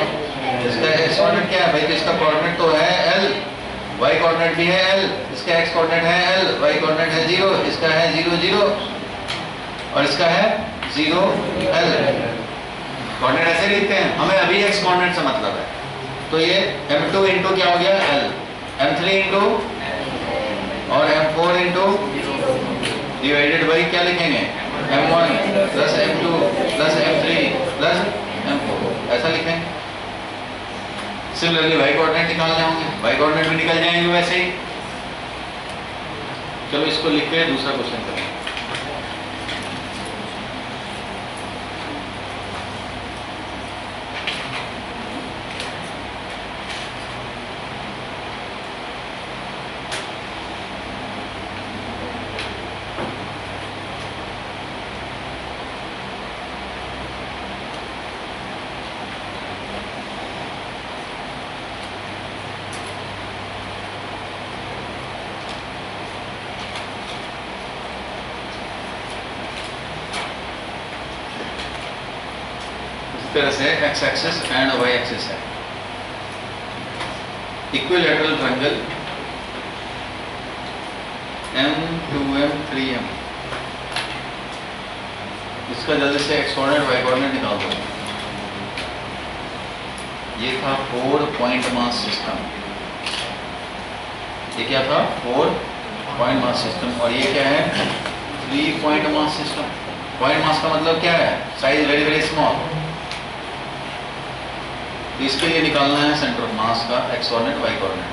इसका एक्स कोऑर्डिनेट क्या है भाई, तो इसका कोऑर्डिनेट तो है l, y कोऑर्डिनेट भी है l, इसका x कोऑर्डिनेट है l, y कोऑर्डिनेट है 0, इसका है 0 0 और इसका है 0 l। कोऑर्डिनेट ऐसे लिखते हैं, हमें अभी x कोऑर्डिनेट से मतलब है। तो ये m2 इंटू क्या हो गया l, m3 इंटू और m4 इंटू डिवाइडेड बाई क्या लिखेंगे m1 plus m2 plus m3 plus m4, ऐसा लिखेंगे। सिमिलरली वाई कोऑर्डिनेट निकालने होंगे, वाई कोऑर्डिनेट भी निकल जाएंगे वैसे ही। चलो इसको लिख के दूसरा क्वेश्चन करें। तरह से x axis and y axis है। इक्विलैटरल ट्रायंगल M2M 3M, इसका जल्दी से x कोऑर्डिनेट y कोऑर्डिनेट निकाल दो। ये था 4 पॉइंट मास सिस्टम, ये क्या था 4 पॉइंट मास सिस्टम, और ये क्या है 3 point mass system. Point mass का मतलब क्या है, साइज वेरी वेरी स्मॉल। तो इसके लिए निकालना है सेंटर ऑफ मास का x coordinate y coordinate.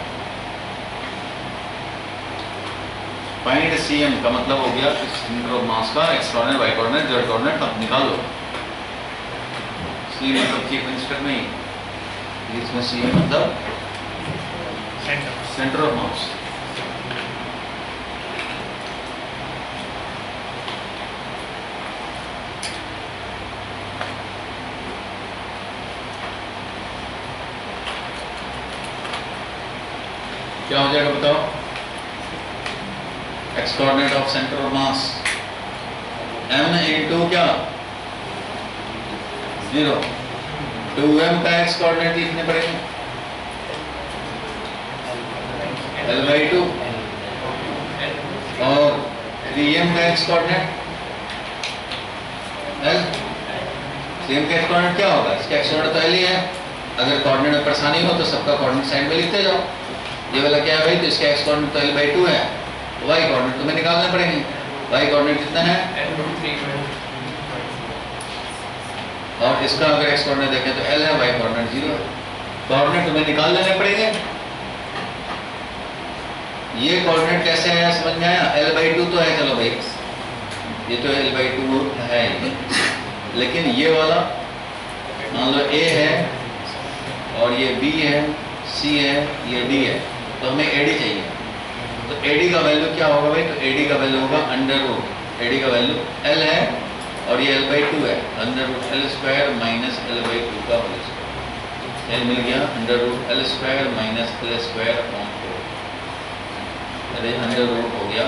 Find CM का मतलब हो गया सेंटर ऑफ मास का x coordinate y coordinate z coordinate अब निकाल लो। C मतलब चीफ मिनिस्टर नहीं, इसमें CM मतलब सेंटर ऑफ मास। क्या हो जाएगा बताओ, x coordinate of centre of mass m into क्या 0, 2m का x कोऑर्डिनेट लिखने पड़ेंगे L/2 और 3m का x कोऑर्डिनेट L। 3m का x कोऑर्डिनेट क्या होगा, इसका x कोऑर्डिनेट तो L ही है। अगर कोऑर्डिनेट में परेशानी हो तो सबका कोऑर्डिनेट साइड में लिखते जाओ। ये वाला क्या है भाई, तो इसका x कोऑर्डिनेट तो L/2 है, y कोऑर्डिनेट तुम्हें निकालने पड़ेंगे। y कोऑर्डिनेट कितना है और इसका अगर x कोऑर्डिनेट देखें तो L है, y कोऑर्डिनेट 0 है। कोऑर्डिनेट तुम्हें निकाल लेने पड़ेंगे। ये कोऑर्डिनेट कैसे आया समझ में आया, L/2 तो है, चलो भाई ये तो L/2 है, लेकिन ये वाला मान लो A है और ये B है, C है, ये D है, तो हमें AD चाहिए। तो AD का वैल्यू क्या होगा भाई, तो AD का वैल्यू होगा अंडर रूट, AD का वैल्यू L है और ये L/2 है, under root L² minus L/2 का होल स्क्वायर। L मिल गया under root L² minus L² upon 4, अरे अंडर रूट हो गया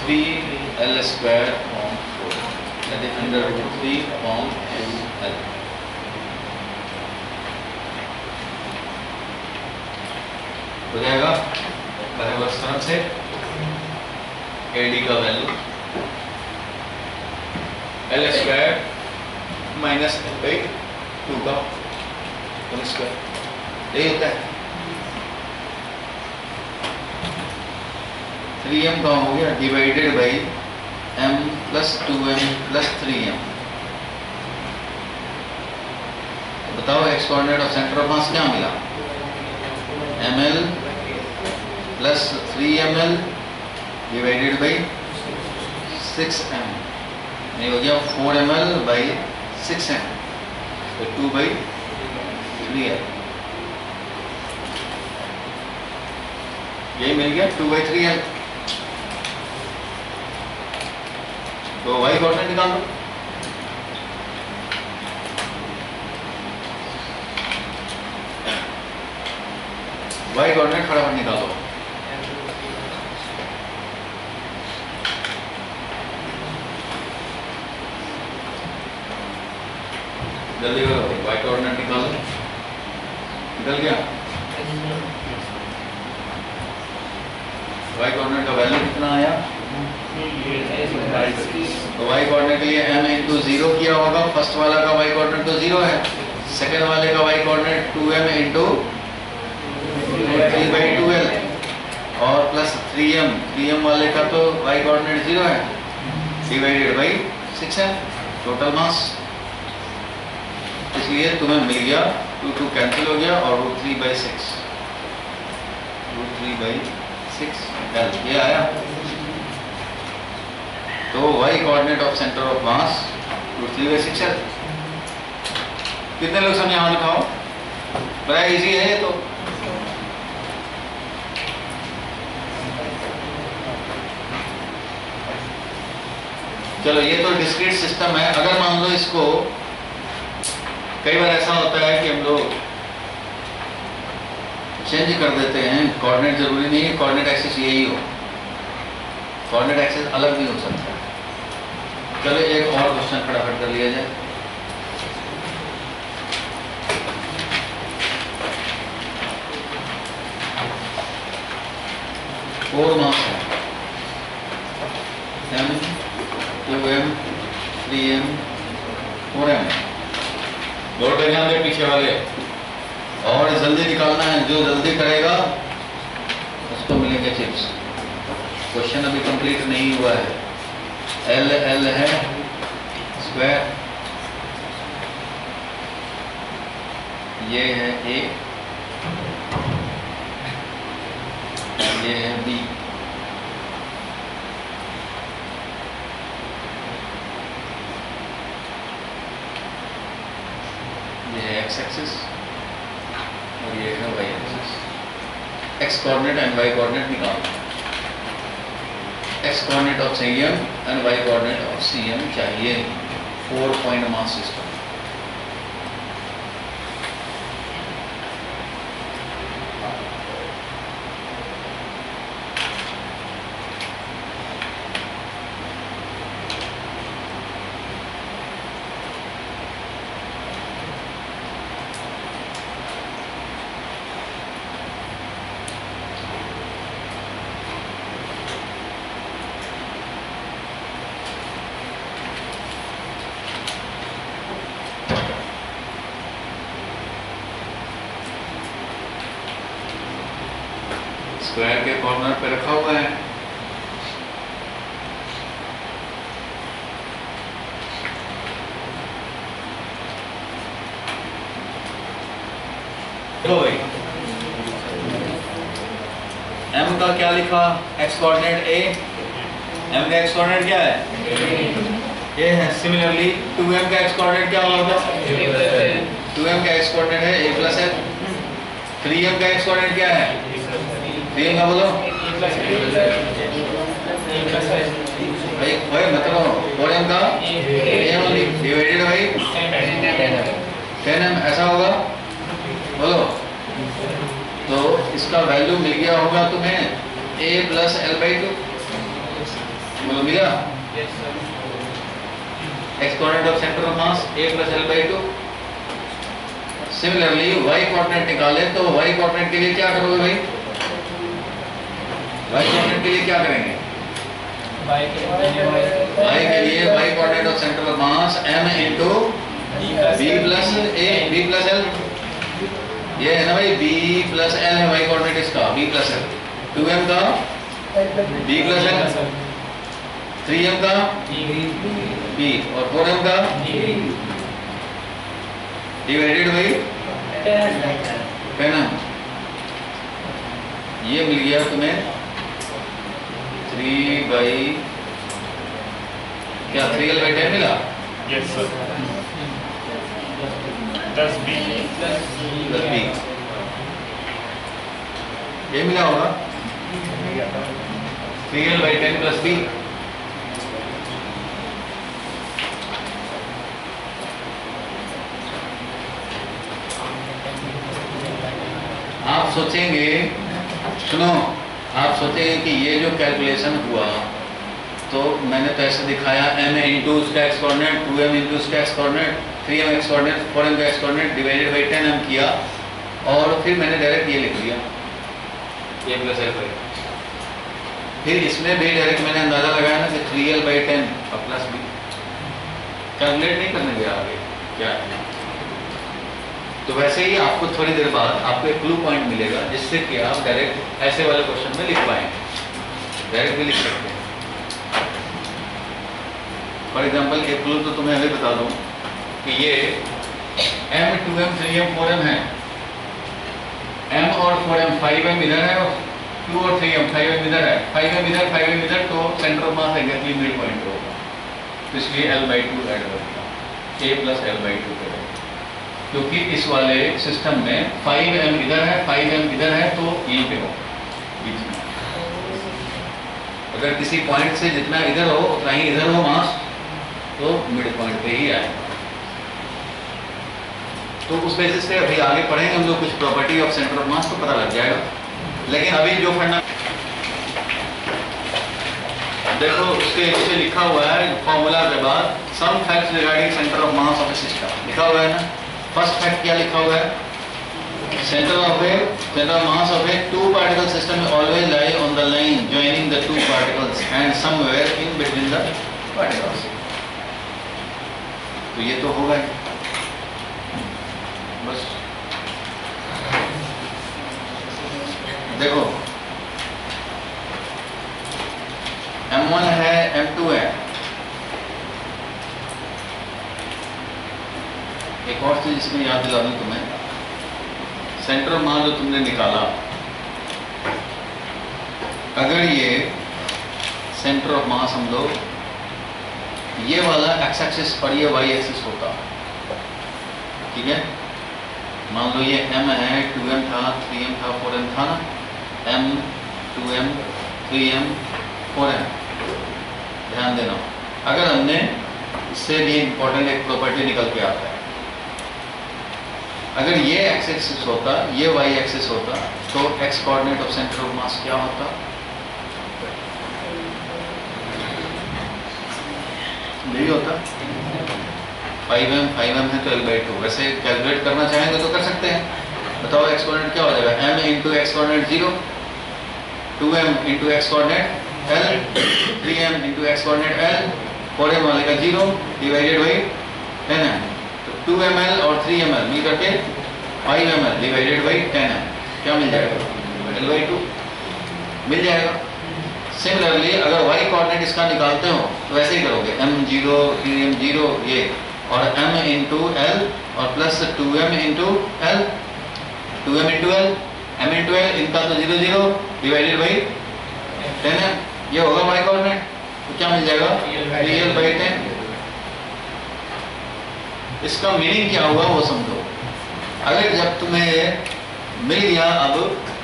3L² अपॉन 4, अरे अंडर रूट 3 अपॉन 2L। हो जाएगा बराबर तरफ से AD का वैल्यू L² माइनस L/2 का होल स्क्वायर, यही होता है। 3m का हो गया divided by m plus 2m plus 3m। तो बताओ x कोऑर्डिनेट और सेंटर ऑफ मास क्या मिला, ml plus 3ml divided by 6m, ये हो गया 4ml बाई 6m, तो 2/3l, यही मिल गया 2/3l। तो y कोऑर्डिनेट निकाल दो। y कोऑर्डिनेट फटाफट निकालो। जल्दी करो, y कोऑर्डिनेट निकालो। निकल गया, y कोऑर्डिनेट का वैल्यू कितना आया, तो y कोऑर्डिनेट के लिए m इंटू 0 किया होगा। फर्स्ट वाला का y कोऑर्डिनेट तो 0 है, सेकेंड वाले का y coordinate 2m into 3/2l और प्लस 3m वाले का तो y कोऑर्डिनेट 0 है, divided by 6m, total mass इसलिए तुम्हें मिल गया 2 कैंसिल हो गया और √3/6 √3/6 L ये आया। तो y coordinate of centre of mass √3/6 L। कितने लोग समझे? हाँ लिखाओ, बड़ा इजी है ये तो। चलो ये तो डिस्क्रीट सिस्टम है। अगर मान लो इसको, कई बार ऐसा होता है कि हम लोग चेंज कर देते हैं कोऑर्डिनेट, जरूरी नहीं है कोऑर्डिनेट एक्सिस यही हो, कोऑर्डिनेट एक्सिस अलग भी हो सकता है। चलो एक और क्वेश्चन फटाफट कर लिया जाए। फोर मास है, m 2m 3m 4m। Board पे ध्यान दे पीछे वाले, और जल्दी निकालना है, जो जल्दी करेगा उसको मिलेंगे चिप्स। क्वेश्चन अभी कंप्लीट नहीं हुआ है। L है स्क्वायर, ये है A, ये है B, ये है x एक्सिस और ये है y axis. x coordinate and y coordinate निकालना। x coordinate of CM and y coordinate of CM चाहिए। 4 पॉइंट मास सिस्टम। स्क्वायर के कॉर्नर पे रखा हुआ है। देखो भाई, m का क्या लिखा? x कोऑर्डिनेट a, m का x कोऑर्डिनेट क्या है? ये है। सिमिलरली 2m का x कोऑर्डिनेट क्या होगा? 2m का x कोऑर्डिनेट है a प्लस l। 3m का x कोऑर्डिनेट क्या है? 3m का बोलो भाई, भाई मतलब 4m का a ओनली डिवाइडेड भाई 10m, ऐसा होगा बोलो। तो इसका वैल्यू मिल गया होगा तुम्हें a प्लस l/2, बोलो मिला? x coordinate of centre of mass a plus l/2। Similarly y coordinate निकाले तो y कोऑर्डिनेट के लिए क्या करोगे भाई? y कोऑर्डिनेट के लिए क्या करेंगे? y के लिए y coordinate of centre of mass m into b plus a, b plus l। ये है ना भाई, b प्लस l है y कोऑर्डिनेट इसका, b प्लस l। 2m का b प्लस l, 3m का b और 4m का डिवाइडेड भाई 10m। ये मिल गया तुम्हें 3/, क्या 3l/10 मिला? Yes sir. 10b plus b ये मिला होगा 3l/10 प्लस b। आप सोचेंगे, सुनो, आप सोचेंगे कि ये जो कैलकुलेशन हुआ तो मैंने तो ऐसे दिखाया m इंटू उसका x कोऑर्डिनेट, 2m इंटू उसका x coordinate, 3m x coordinate, 4m का x coordinate divided by 10m किया, और फिर मैंने डायरेक्ट ये लिख दिया a प्लस l/। फिर इसमें भी डायरेक्ट मैंने अंदाजा लगाया ना कि 3l/10 और प्लस b। कैलकुलेट नहीं करने गया आगे क्या है। तो वैसे ही आपको थोड़ी देर बाद आपको एक क्लू पॉइंट मिलेगा जिससे कि आप डायरेक्ट ऐसे वाले क्वेश्चन में लिख पाएंगे, डायरेक्ट भी लिख सकते हैं। फॉर एग्जांपल एक क्लू तो तुम्हें अभी बता दूं कि ये m 2m 3m 4m है, m और 4m 5m इधर है और 2 और 3m 5m इधर है, 5m इधर 5m इधर, तो centre of mass exactly mid point होगा, तो इसलिए l/2 ऐड होगा, a प्लस l/2 करेगा, क्योंकि इस वाले सिस्टम में 5m इधर है 5m इधर है, तो यहीं पे होगा बीच में। अगर किसी पॉइंट से जितना इधर हो उतना ही इधर हो मास, तो मिड पॉइंट पे ही आएगा। तो उस बेसिस पे अभी आगे पढ़ेंगे हम लोग कुछ प्रॉपर्टी ऑफ सेंटर ऑफ मास, तो पता लग जाएगा। लेकिन अभी जो फंडा देखो उसके नीचे लिखा हुआ है फॉर्मूला के बाद some facts regarding centre of mass of a system लिखा हुआ है ना। फर्स्ट फैक्ट क्या लिखा हुआ है? Centre of mass of a two particle system always lie on the line joining the two particles and somewhere in between the particles. तो ये तो होगा ही बस। देखो M1 है M2 है, एक और चीज इसमें याद दिला दूं तुम्हें, सेंटर ऑफ मास जो तुमने निकाला, अगर ये सेंटर ऑफ मास हम लोग ये वाला एक्स एक्सिस और ये वाई एक्सिस होता, ठीक है, मान लो ये m है, 2m था, 3m था, 4m था ना, m 2m 3m 4m, ध्यान देना। अगर हमने इससे भी इंपॉर्टेंट एक प्रॉपर्टी निकल के आता है, अगर ये एक्स एक्सिस होता, ये वाई एक्सिस होता, तो x coordinate of centre of मास क्या होता? यही होता 5m है तो l/2। वैसे कैलकुलेट करना चाहेंगे तो कर सकते हैं। बताओ एक्स कोऑर्डिनेट क्या हो जाएगा? m into x coordinate 0, 2m into x coordinate l, 3m into x coordinate l, 4m वाले का 0 डिवाइडेड बाई 10m, तो 2ml और 3ml मिल करके 5ml डिवाइडेड बाई 10m क्या मिल जाएगा? l/2 मिल जाएगा। सिमिलरली अगर y कोऑर्डिनेट इसका निकालते हो तो वैसे ही करोगे, m0 3m0 ये, और m इंटू l और plus 2m into l, 2m into l, m into l, इनका तो 0 0 डिवाइडेड बाई 10m, ये होगा y कोऑर्डिनेट। तो क्या मिल जाएगा? l/10। इसका मीनिंग क्या हुआ वो समझो। अगर जब तुम्हें मिल गया अब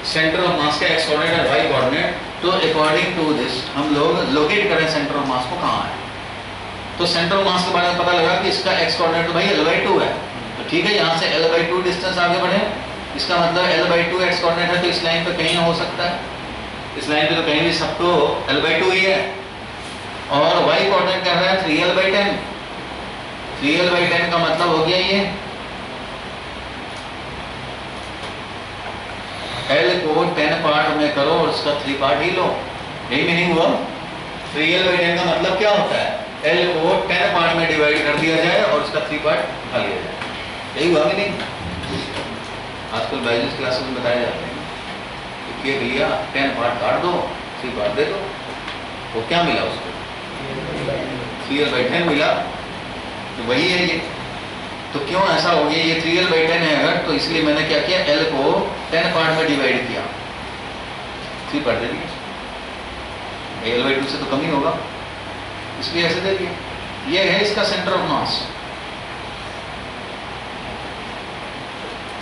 सेंटर ऑफ मास का एक्स कोऑर्डिनेट और वाई कोऑर्डिनेट, तो अकॉर्डिंग टू दिस हम लोग लोकेट करें सेंटर ऑफ मास को कहाँ है। तो सेंटर ऑफ मास के बारे में पता लगा कि इसका एक्स कोऑर्डिनेट तो भाई l/2 है, तो ठीक है, यहाँ से l/2 डिस्टेंस आगे बढ़े, इसका मतलब l/2 एक्स कोऑर्डिनेट है, तो इस लाइन पे कहीं हो सकता है, इस लाइन पे तो कहीं भी सब तो l/2 ही है। और y कोऑर्डिनेट कर रहा है 3l/10, 3l/10 का मतलब हो गया ये l को 10 पार्ट में करो और उसका 3 पार्ट ही लो, यही मीनिंग हुआ। 3l/10 का मतलब क्या होता है? l को 10 पार्ट में डिवाइड कर दिया जाए और उसका 3 पार्ट खा लिया जाए, यही हुआ मीनिंग। आजकल बायोलॉजी क्लासेस में बताया जाते हैं कि केक लिया 10 पार्ट काट दो 3 पार्ट दे दो, तो क्या मिला उसको? 3l/10 मिला, तो वही है ये। तो क्यों ऐसा हो गया? ये 3l/10 है अगर, तो इसलिए मैंने क्या किया, l को 10 पार्ट में डिवाइड किया, 3 पार्ट दे दिया, l/2 से तो कम ही होगा, इसलिए ऐसे दे दिया। ये है इसका सेंटर ऑफ मास,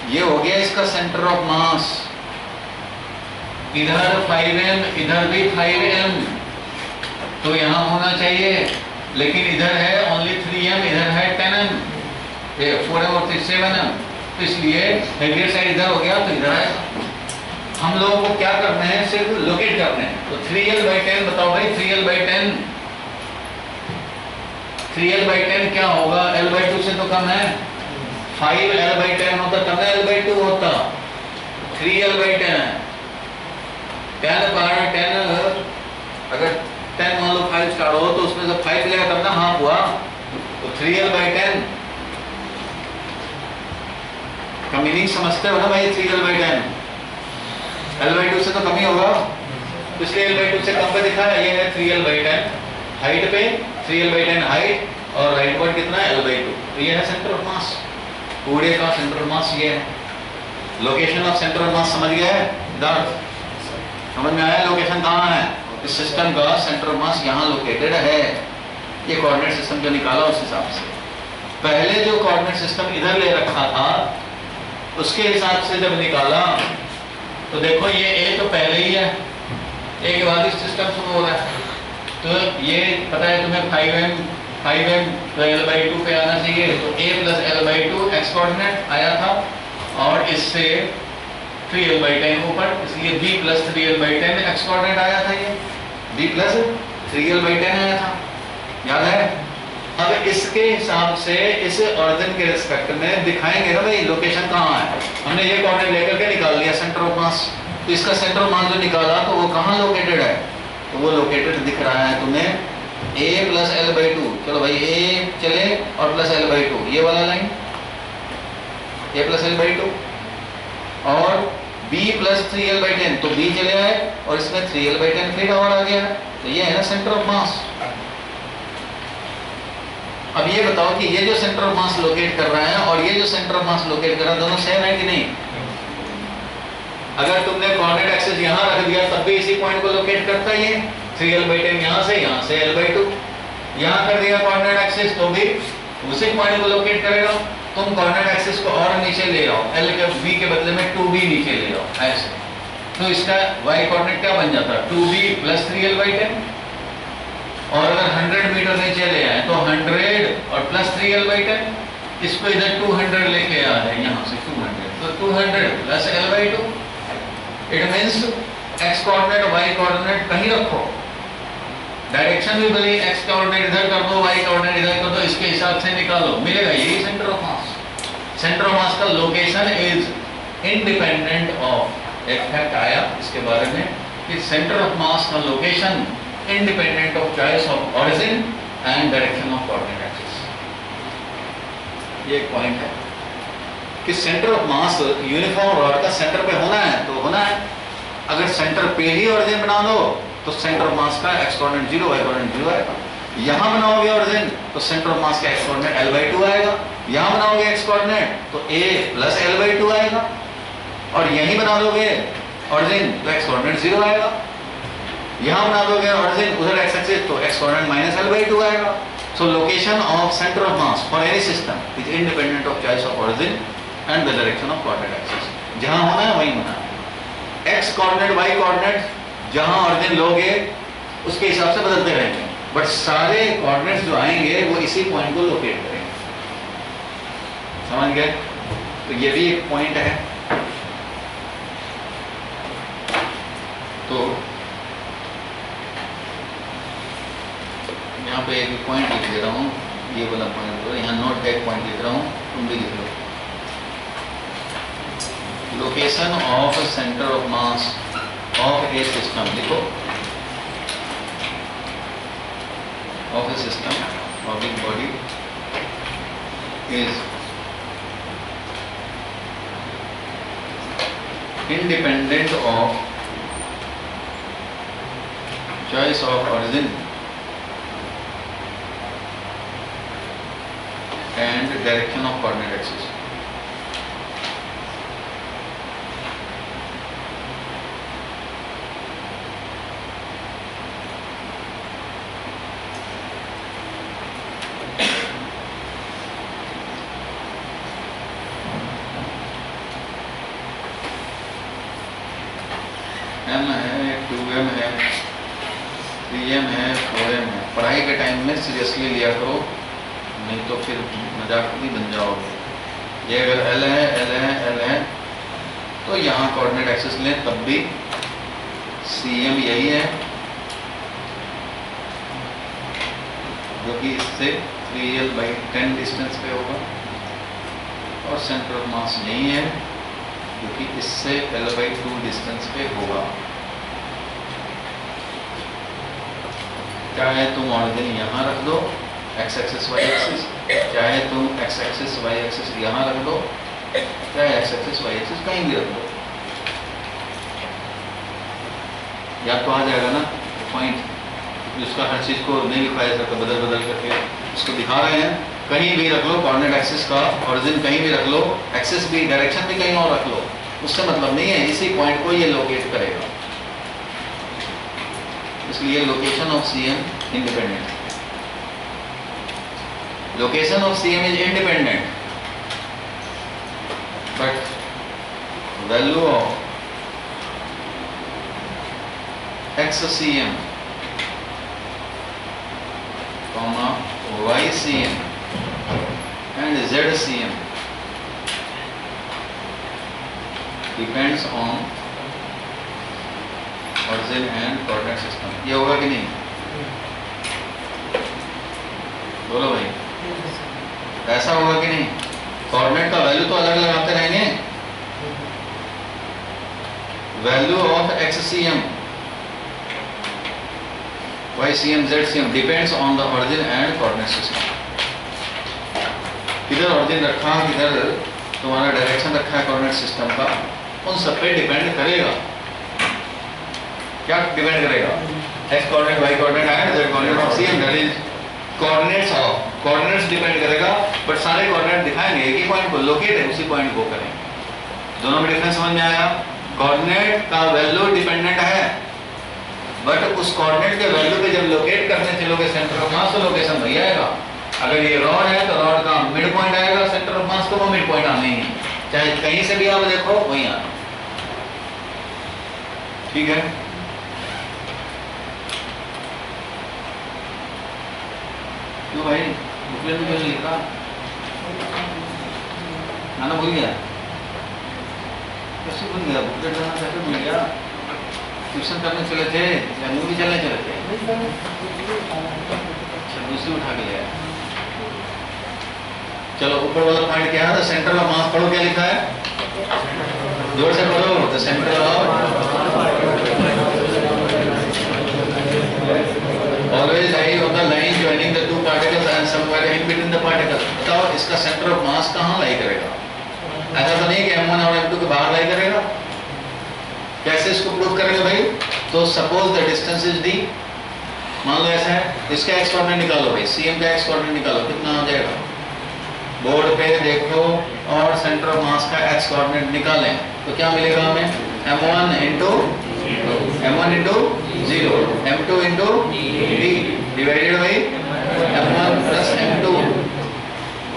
ये हो गया इसका सेंटर ऑफ मास। इधर 5m इधर भी 5m, तो यहां होना चाहिए, लेकिन इधर है ओनली 3m, इधर है 10m, 4m और 7m, तो इसलिए हेवियर साइड इधर हो गया तो इधर है। हम लोगों को क्या करना है? सिर्फ लोकेट करना है। तो 3l/10 बताओ भाई, 3l/10 3l/10 क्या होगा? l/2 से तो कम है, 5l/10 होता तब l/2 होता, 3l/10 10 पार्ट 10, अगर 10 मान लो 5 स्टार हो तो उसमें जब 5 मिलेगा तब ना हाफ हुआ, तो 3l/10 का मीनिंग समझते हो ना भाई? 3l/10 l/2 से तो कम ही होगा, तो इसलिए l/2 से कम पे दिखा है, ये है 3l/10 हाइट पे, 3l/10 हाइट, और राइट पॉइंट कितना है? l/2, तो ये है सेंटर ऑफ मास। पूरे का सेंटर ऑफ मास ये है। लोकेशन ऑफ सेंटर ऑफ मास समझ गया है? इधर समझ में आया लोकेशन कहाँ है? इस सिस्टम का सेंटर ऑफ मास यहाँ लोकेटेड है। ये कोऑर्डिनेट सिस्टम जो निकाला उस हिसाब से। पहले जो कोऑर्डिनेट सिस्टम इधर ले रखा था उसके हिसाब से जब निकाला तो देखो ये ए तो पहले ही है, ए के बाद इस सिस्टम शुरू हो रहा है। तो ये पता है तुम्हें 5m तो l/2 पे आना चाहिए, तो a + l/2 x कोऑर्डिनेट आया था और इससे 3l/10 ऊपर, इसलिए b + 3l/10 x कोऑर्डिनेट आया था। ये b + 3l/10 आया था, याद है? अब इसके हिसाब से इस ऑरिजिन के रिस्पेक्ट में दिखाएंगे ना भाई लोकेशन कहाँ है। हमने ये कोऑर्डिनेट लेकर के निकाल लिया सेंटर ऑफ मास, तो इसका सेंटर ऑफ मास जो निकाला तो वो कहाँ लोकेटेड है? तो वो लोकेटेड दिख रहा है तुम्हें a + l/2। चलो भाई a चले और + l/2 ये वाला लाइन a + l/2 और b + 3l/10 तो b चले आए और इसमें 3l/10 फिर और आ गया। तो ये है ना सेंटर ऑफ मास। अब ये बताओ कि ये जो सेंटर ऑफ मास लोकेट कर रहा है और ये जो सेंटर ऑफ मास लोकेट कर रहा है दोनों सेम है कि नहीं? अगर तुमने कोऑर्डिनेट एक्सिस यहाँ रख दिया तब भी इसी पॉइंट को लोकेट करता है। ये 3l/10 यहाँ से l/2 यहाँ कर दिया कोऑर्डिनेट एक्सिस तो भी उसी पॉइंट को लोकेट करेगा। तुम कोऑर्डिनेट एक्सिस को और नीचे ले आओ, l के b के बदले में 2b नीचे ले आओ ऐसे, तो इसका y कोऑर्डिनेट क्या बन जाता है? 2b + 3l/10। और अगर 100 मीटर नीचे ले आए तो 100 और + 3l/10, इसको इधर 200 लेके आ रहे हैं यहाँ से 200, तो 200 + l/2। It means x coordinate y coordinate कहीं रखो, डायरेक्शन भी भले x कोऑर्डिनेट इधर कर दो y कोऑर्डिनेट इधर कर दो, इसके हिसाब से निकालो मिलेगा यही centre of mass. Centre of mass का लोकेशन इज इंडिपेंडेंट ऑफ, एक फैक्ट आया इसके बारे में कि सेंटर ऑफ मास का location independent of choice of origin and direction of coordinate axis। ये एक पॉइंट है कि centre of mass uniform rod का सेंटर पे होना है तो होना है। अगर सेंटर पे ही ऑरिजिन बना दो तो सेंटर ऑफ मास का x कोऑर्डिनेट 0 y कोऑर्डिनेट 0 आएगा। यहाँ बनाओगे ऑरिजिन तो सेंटर ऑफ मास का x कोऑर्डिनेट l/2 आएगा। यहाँ बनाओगे x कोऑर्डिनेट तो a + l/2 आएगा। और यहीं बना दोगे ऑरिजिन तो x कोऑर्डिनेट 0 आएगा। यहाँ बना दोगे ऑरिजिन उधर x एक्सिस तो x कोऑर्डिनेट -l/2 आएगा। सो location of centre of mass for any system is independent of choice of origin and the direction of coordinate axis. जहाँ होना है वहीं होना है। x कोऑर्डिनेट y कोऑर्डिनेट जहाँ ऑरिजिन लोगे उसके हिसाब से बदलते रहेंगे, बट सारे कोऑर्डिनेट्स जो आएंगे वो इसी पॉइंट को लोकेट करेंगे। समझ गए? तो ये भी एक पॉइंट है। तो यहाँ पे एक पॉइंट लिख दे रहा हूँ, ये वाला पॉइंट, यहाँ नोट का एक पॉइंट लिख रहा हूँ, तुम भी लिख लो। Location of centre of mass of a system, लिखो of a system of a body is independent of choice of origin and direction of coordinate axis। m है, 2m है, 3m है, 4m है। पढ़ाई के टाइम में सीरियसली लिया करो, नहीं तो फिर मजाक भी बन जाओगे। ये अगर L है, L है, L है तो यहाँ कोऑर्डिनेट एक्सिस लें तब भी CM यही है जो कि इससे 3l/10 डिस्टेंस पे होगा, और सेंटर ऑफ मास यही है जो कि इससे l/2 डिस्टेंस पे होगा। चाहे तुम ऑरिजिन यहाँ रख दो x एक्सिस y एक्सिस, चाहे तुम x एक्सिस y एक्सिस यहाँ रख दो, चाहे x एक्सिस y एक्सिस कहीं भी रख दो, याद तो आ जाएगा ना पॉइंट। जिसका हर चीज़ को नहीं लिखा जा सकता, बदल बदल करके इसको दिखा रहे हैं कहीं भी रख लो कोऑर्डिनेट एक्सिस का ओरिजिन, कहीं भी रख लो, एक्सिस भी, डायरेक्शन भी कहीं और रख लो, उससे मतलब नहीं है, इसी पॉइंट को ये लोकेट करेगा। इसलिए location of CM independent, location of CM is independent, but value of XCM, YCM and ZCM depends on origin and coordinate system। ये होगा कि नहीं? बोलो भाई, ऐसा होगा कि नहीं? कोऑर्डिनेट का वैल्यू तो अलग लगाते रहेंगे। Value of XCM, YCM, ZCM depends on the origin and coordinate system। किधर ऑरिजिन रखा, किधर तुम्हारा डायरेक्शन रखा है कोऑर्डिनेट सिस्टम का, उन सब पे डिपेंड करेगा। क्या डिपेंड करेगा? X coordinate, y coordinate and z coordinate of CM, that is coordinates of, coordinates depend करेगा, बट सारे कोऑर्डिनेट दिखाएंगे एक ही पॉइंट को, लोकेट है उसी पॉइंट को करेंगे। दोनों में डिफरेंस समझ में आया? कोऑर्डिनेट का वैल्यू डिपेंडेंट है, बट उस कोऑर्डिनेट के वैल्यू पे जब लोकेट करने चलोगे सेंटर ऑफ मास, तो लोकेशन वही आएगा। अगर ये रॉड है तो रॉड का मिड पॉइंट आएगा, सेंटर ऑफ मास तो वो मिड पॉइंट आना ही है, चाहे कहीं से भी आप देखो वही आना। ठीक है, क्यों भाई बुकलेट में क्यों लिखा? आना भूल गया? कैसे भूल गया? बुकलेट लाना कैसे भूल गया? ट्यूशन करने चले थे या मूवी चलने चले थे? अच्छा, दूसरी उठा के लिया। चलो ऊपर वाला पॉइंट क्या है? सेंटर ऑफ मास पढ़ो, क्या लिखा है? जोर से पढ़ो। The centre of always lie on the line joining the two particles and somewhere in between the particles. बताओ इसका सेंटर ऑफ मास कहाँ लाई करेगा? ऐसा तो नहीं कि m1 और m2 के बाहर लाई करेगा। कैसे इसको प्रूव करेंगे भाई? तो suppose the distance is d, मान लो ऐसा है, इसका x कोऑर्डिनेट निकालो भाई, cm का x कोऑर्डिनेट निकालो, कितना आ जाएगा? बोर्ड पे देखो और सेंटर ऑफ मास का x कोऑर्डिनेट निकालें तो क्या मिलेगा हमें? m1 into 0, m2 into d divided by m1 plus m2।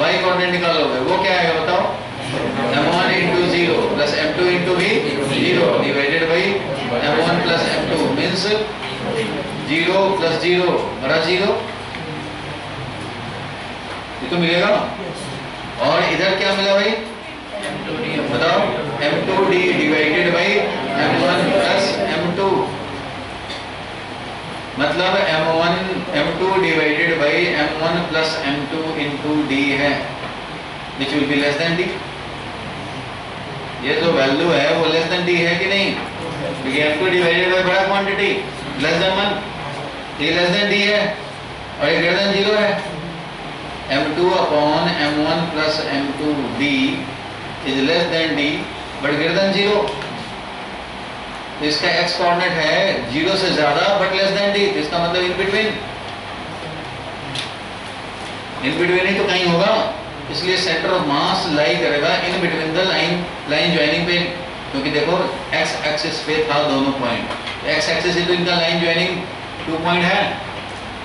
y coordinate निकालोगे वो क्या आएगा बताओ? m1 into 0 plus m2 into भी 0 divided by m1 plus m2 means 0 plus 0 बराबर 0, ये तो मिलेगा। और इधर क्या मिला भाई? बताओ, m2d divided by m1 plus m2, मतलब m2 divided by m1 plus m2 into d है, which will be less than d। ये जो वैल्यू है वो लेस देन d है कि नहीं? क्योंकि m2 डिवाइडेड बाई बड़ा क्वांटिटी लेस देन 1, ये लेस देन d है और ये ग्रेटर देन 0 है। m2 upon m1 plus m2d is less than d but greater than 0। तो इसका x कोऑर्डिनेट है 0 से ज्यादा बट लेस देन d, तो इसका मतलब इन बिटवीन ही तो कहीं होगा। इसलिए सेंटर ऑफ मास लाई करेगा इन बिटवीन द लाइन ज्वाइनिंग पे, क्योंकि देखो x एक्सिस पे था दोनों पॉइंट, x एक्सिस से तो इनका लाइन ज्वाइनिंग 2 पॉइंट है,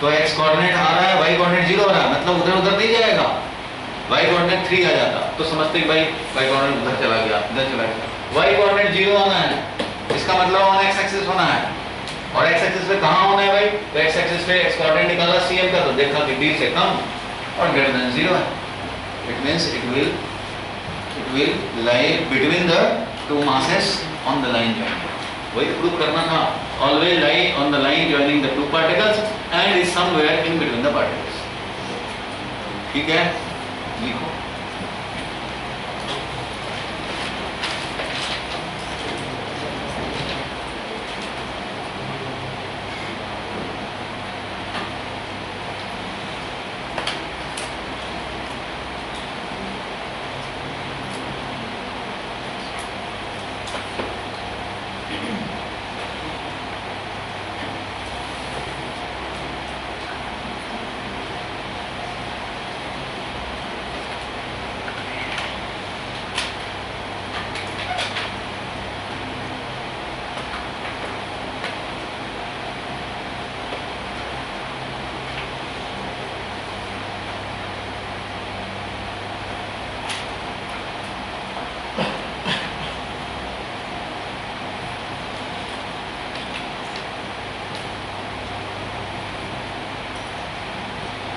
तो x कोऑर्डिनेट आ रहा है, y कोऑर्डिनेट 0 आ रहा है, मतलब उधर उधर नहीं जाएगा, y कोऑर्डिनेट 3 आ जाता तो समझते कि भाई y कोऑर्डिनेट उधर चला गया, इधर चला गया। y कोऑर्डिनेट 0 आना है, इसका मतलब ऑन x एक्सिस होना है, और x एक्सिस पे कहां होना है भाई? तो x एक्सिस पे x कोऑर्डिनेट निकाला cm का, तो देखा कि d से कम और ग्रेटर देन 0 है। It means it will lie between the two masses on the line joining। वही तो प्रूव करना था, always lie on the line joining the two particles and is somewhere in between the particles। ठीक है, लिखो।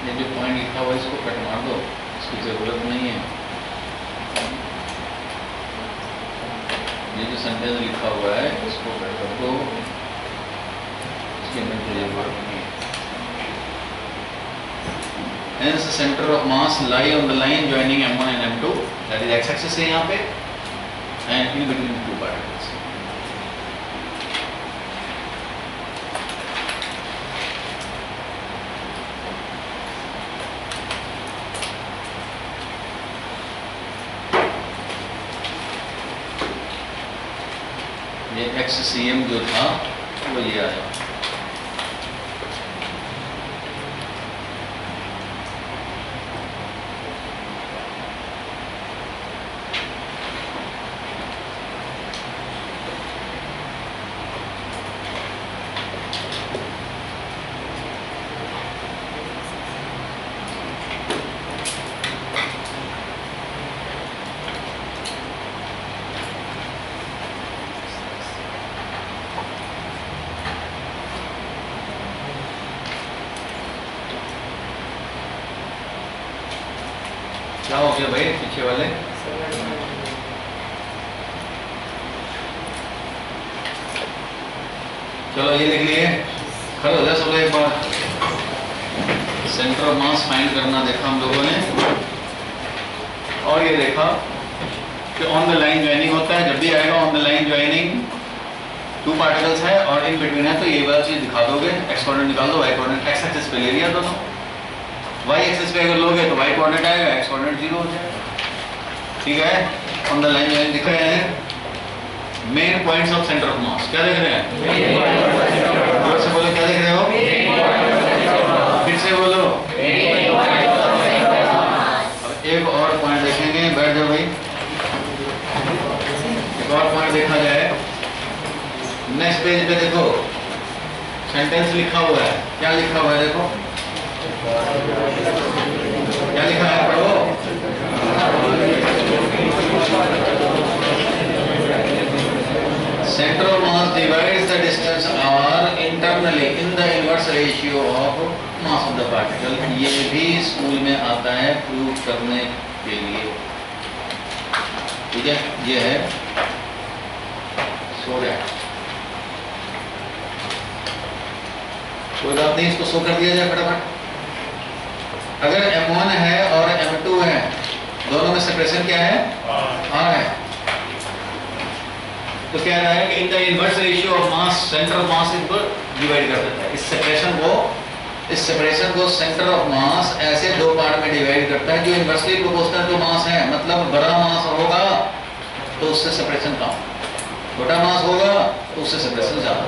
ये जो पॉइंट लिखा हुआ है इसको कट मार दो, इसकी जरूरत नहीं है। ये जो सेंटेंस लिखा हुआ है इसको कट कर दो, इसके अंदर कोई जरूरत नहीं है। Hence the center of mass lie on the line joining M1 and M2, that is x-axis है यहाँ पे, and in between the two particles. ये XCM जो था वो ये आया। क्या हो गया भाई पीछे वाले? चलो ये लिख लिए, खड़े हो जाए सब लोग एक बार। सेंटर ऑफ मास फाइंड करना देखा हम लोगों ने, और ये देखा कि ऑन द लाइन ज्वाइनिंग होता है। जब भी आएगा on the line joining two particles है और इन बिटवीन है, तो ये वाला चीज दिखा दोगे। एक्स कोऑर्डिनेट निकाल दो, वाई कोऑर्डिनेट एक्स एक्सिस पे ले लिया दोनों। वाई एक्सिस पे अगर लोगे तो वाई कोऑर्डिनेट आएगा, एक्स कोऑर्डिनेट 0 हो जाएगा। ठीक है, ऑन द लाइन ज्वाइन दिख रहे हैं main points of centre of मास। क्या देख रहे हैं? जोर से बोलो, क्या देख रहे हो? फिर से बोलो। अब एक और पॉइंट देखेंगे, बैठ जाओ भाई। एक और पॉइंट देखा जाए, नेक्स्ट पेज पे देखो सेंटेंस लिखा हुआ है। क्या लिखा हुआ है देखो, क्या लिखा है पढ़ो। Center of mass divides the distance r internally in the inverse ratio of mass of the particle। ये भी स्कूल में आता है प्रूव करने के लिए। ठीक है, ये है सो रहा है, कोई बात नहीं, इसको शो कर दिया जाए फटाफट। अगर M1 है और M2 है, दोनों में सेपरेशन क्या है? R है। तो क्या रहा है कि in the inverse ratio of mass centre of मास इनको डिवाइड कर देता है। इस सेपरेशन को सेंटर ऑफ मास ऐसे दो पार्ट में डिवाइड करता है जो इनवर्सली प्रोपोर्शनल टू मास है। मतलब बड़ा मास होगा तो उससे सेपरेशन कम, छोटा मास होगा तो उससे सेपरेशन ज्यादा।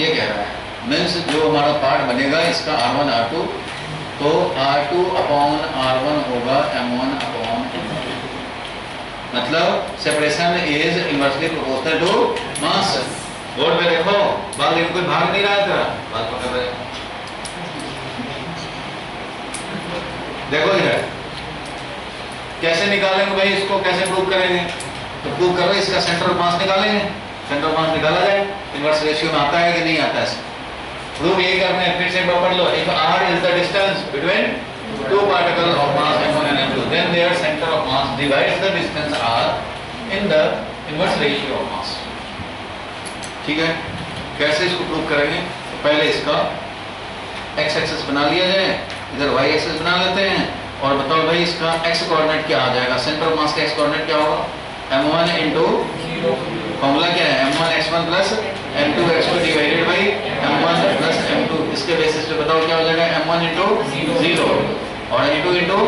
ये कह रहा है। मीन्स जो हमारा पार्ट बनेगा इसका R1 R2, तो R2 अपॉन R1 होगा M1 अपॉन M2। मतलब separation is inversely proportional to mass. Board पे देखो, बाल देखो, कोई भाग नहीं रहा है तेरा, बात पकड़ रहे। देखो इधर कैसे निकालेंगे भाई इसको, कैसे प्रूव करेंगे? तो प्रूव करो, इसका सेंटर ऑफ मास निकालेंगे। सेंटर ऑफ मास निकाला जाए, इनवर्स रेशियो में आता है कि नहीं आता है? प्रूव ये करना है, फिर से पढ़ लो। If r is the distance between two particles of mass m1 and m2, then their center of mass divides the distance r in the inverse ratio of mass। ठीक है, कैसे इसको प्रूव करेंगे? तो पहले इसका x एक्सिस बना लिया जाए, इधर y एक्सिस बना लेते हैं, और बताओ भाई इसका x कोऑर्डिनेट क्या आ जाएगा? सेंटर ऑफ मास का x कोऑर्डिनेट क्या होगा? m1 into फॉर्मूला क्या है? m1 x1 plus m2 x2 divided by m1 plus m2। इसके बेसिस पे बताओ क्या हो जाएगा? m1 into 0 और m2 into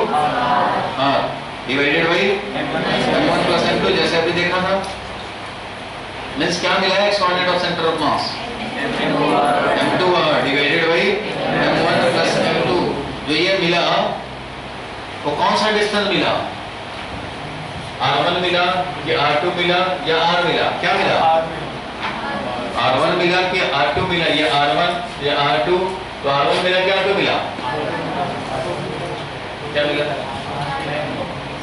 r divided by m1 plus m2, जैसे अभी देखा था। मींस क्या मिला है? X coordinate of centre of mass m2r divided by m1 plus m2। जो ये मिला वो कौन सा डिस्टेंस मिला? R1 मिला कि R2 मिला या R मिला? क्या मिला? R1 मिला कि R2 मिला? ये R1 या R2, तो R1 मिला कि R2 मिला? क्या मिला?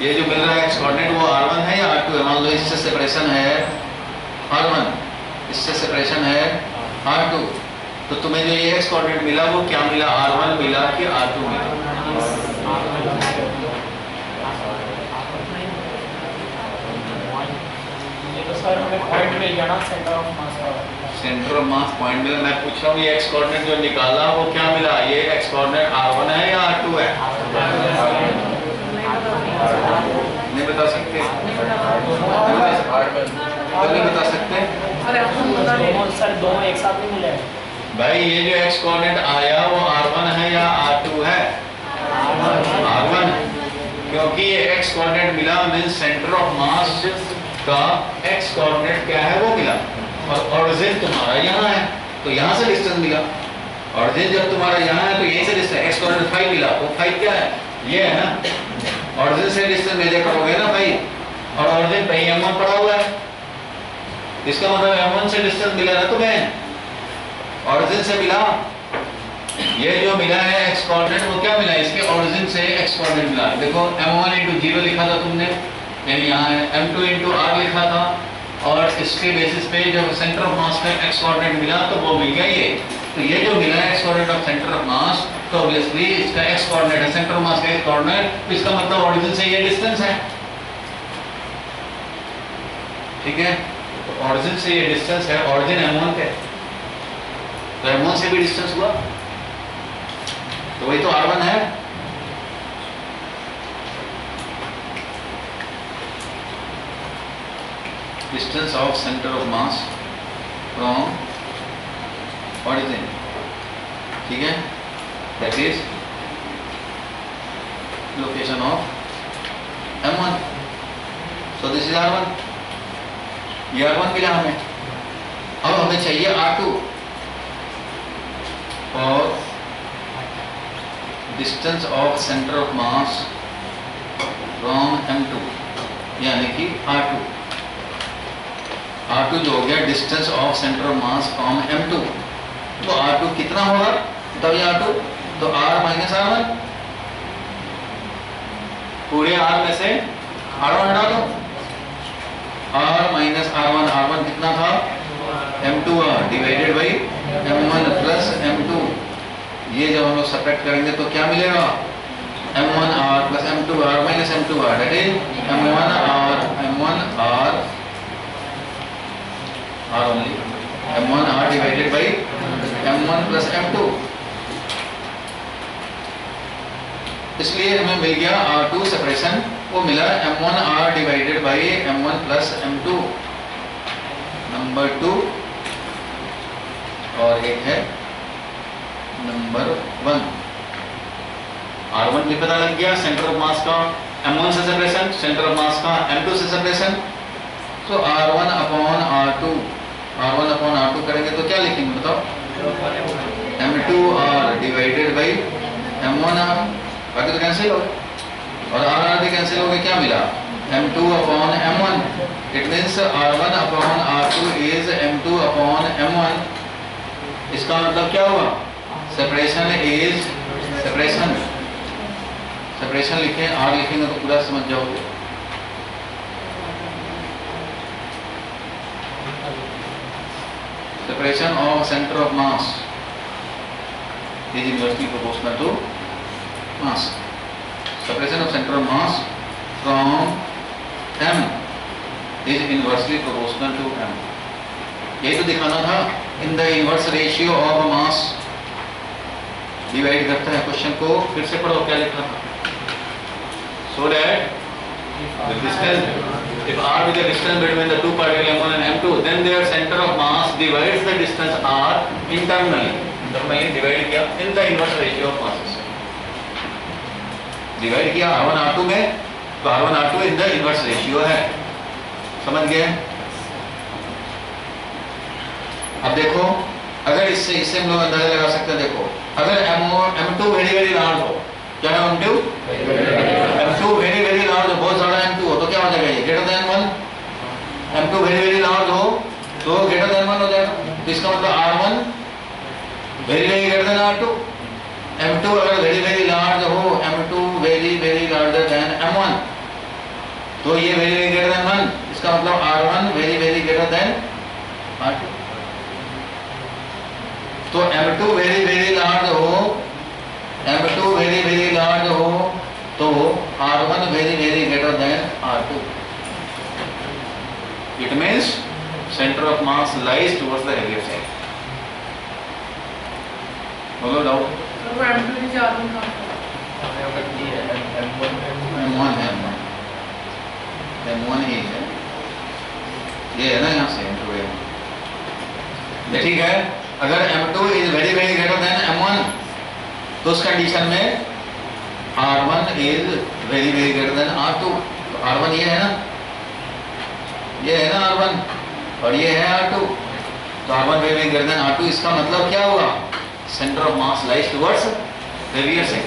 ये जो मिल रहा है एक्स कोऑर्डिनेट वो R1 है या R2 है? मान लो इससे सेपरेशन है R1, इससे सेपरेशन है R2, तो तुम्हें जो ये एक्स कोऑर्डिनेट मिला वो क्या मिला? R1 मिला कि R2 मिला? सर हमें पॉइंट मिल गया ना सेंटर ऑफ मास का। सेंटर ऑफ मास पॉइंट मिला। मैं पूछ रहा हूँ ये एक्स कोऑर्डिनेट जो निकाला वो क्या मिला? ये एक्स कोऑर्डिनेट r1 है या r2 है? नहीं बता सकते? नहीं बता सकते? सर दोनों एक साथ नहीं मिले भाई ये जो एक्स कोऑर्डिनेट आया वो r1 है या r2 है? r1, क्योंकि ये एक्स कोऑर्डिनेट मिला मींस सेंटर ऑफ मास का एक्स कोऑर्डिनेट क्या है वो मिला, और ऑरिजिन तुम्हारा यहाँ है तो यहाँ से डिस्टेंस मिला। ऑरिजिन जब तुम्हारा यहाँ है तो यहीं से डिस्टेंस एक्स कोऑर्डिनेट 5 मिला, तो 5 क्या है? ये है ना, ऑरिजिन से डिस्टेंस मेजर करोगे ना भाई, और ऑरिजिन कहीं m1 पड़ा हुआ है, इसका मतलब m1 से डिस्टेंस मिला ना तुम्हें, ऑरिजिन से मिला। ये जो मिला है एक्स कोऑर्डिनेट वो क्या मिला? इसके ऑरिजिन से एक्स कोऑर्डिनेट मिला। देखो m1 × 0 लिखा था तुमने, यानी यहाँ है m2 × r लिखा था, और इसके बेसिस पे जब सेंटर ऑफ मास का एक्स कोऑर्डिनेट मिला तो वो मिल गया ये। तो ये जो मिला है x coordinate of centre of मास, तो ऑब्वियसली इसका एक्स कोऑर्डिनेट है सेंटर ऑफ मास का एक्स कोऑर्डिनेट, तो इसका मतलब ऑरिजिन से ये डिस्टेंस है। ठीक है, तो ऑरिजिन से ये डिस्टेंस है, ऑरिजिन m1 पे, तो m1 से भी डिस्टेंस हुआ, तो वही तो r1 है। Distance of centre of mass from origin, ठीक है, that is location of m1, so this is r1। ये r1 मिला हमें। अब हमें चाहिए r2 और distance of centre of mass from m2, यानी कि r2। r2 जो हो गया distance of centre of mass from m2, तो r2 कितना होगा? तब ये r2, तो r माइनस r1, पूरे r में से r1 हटा दो, r माइनस r1, r1 कितना था? m2r divided by m1 plus m2। ये जब हम लोग सब्ट्रैक्ट करेंगे तो क्या मिलेगा? m1r plus m2r minus m2r, that is m1r only, m1r divided by m1 plus m2। इसलिए हमें मिल गया r2 सेपरेशन, वो मिला m1r divided by m1 plus m2, number 2, और एक है नंबर 1। r1 भी पता लग गया, सेंटर ऑफ मास का m1 से सेपरेशन, सेंटर ऑफ मास का m2 से सेपरेशन, तो r1 upon r2, r1 upon r2 करेंगे तो क्या लिखेंगे बताओ? m2r डिवाइडेड बाई m1r, बाकी तो कैंसिल हो गए, और r भी कैंसिल हो गए, क्या मिला? m2 upon m1, it means r1 upon r2 is m2 upon m1। इसका मतलब क्या हुआ? सेपरेशन इज सेपरेशन, सेपरेशन लिखें, r लिखेंगे तो पूरा समझ जाओगे। Separation of center of mass is inversely proportional to mass. Separation of center of mass from m is inversely proportional to m. यही तो दिखाना था, in the inverse ratio of mass divide करता है। क्वेश्चन को फिर से पढ़ो, क्या लिखा था? So that the distance, if r is the distance between the two particles m1 and m2, then their center of mass divides the distance r internally। तो मैंने डिवाइड किया in the inverse ratio of masses, divide किया r1 r2 में, तो r1 r2 in the inverse ratio है, समझ गए? अब देखो, अगर इससे हम लोग अंदाजा लगा सकते हैं। देखो, अगर m2 वेरी वेरी लार्ज हो, क्या है m2? m2 very very large हो, बहुत ज्यादा m2 हो, तो क्या हो जाएगा? ये greater than 1। m2 very very large हो तो ग्रेटर देन 1 हो जाएगा, तो इसका मतलब r1 very very greater than r2। m2 अगर वेरी वेरी लार्ज हो, m2 very very larger than m1, तो ये वेरी वेरी ग्रेटर देन 1, इसका मतलब r1 very very greater than r2। तो m2 वेरी वेरी लार्ज हो, m2 वेरी वेरी लार्ज हो, तो r1 very very greater than r2। It means centre of mass lies towards the heavier side. बोलो doubt. M1 है, M1 ही है, ये है ना यहाँ से M2 है, ये ठीक है। अगर M2 is very very greater than M1 तो उस कंडीशन में R1 is very very greater than R2। तो R1 ये है ना, ये है ना R1 और ये है R2, तो R1 very very greater than R2। इसका मतलब क्या हुआ, centre of mass lies towards heavier side.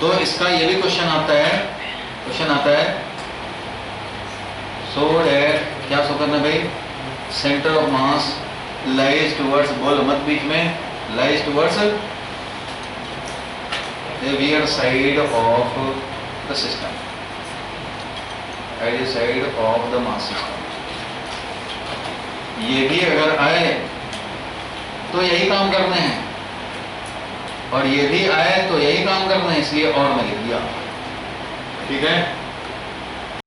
तो इसका ये भी क्वेश्चन आता है, सो दैट क्या सो करना भाई, centre of mass lies towards, बोल मत बीच में, lies towards heavier side of the system, heavier side of the mass system. ये भी अगर आए तो यही काम करने हैं, और ये भी आए तो यही काम करना है, इसलिए और मैं लिख दिया, ठीक है।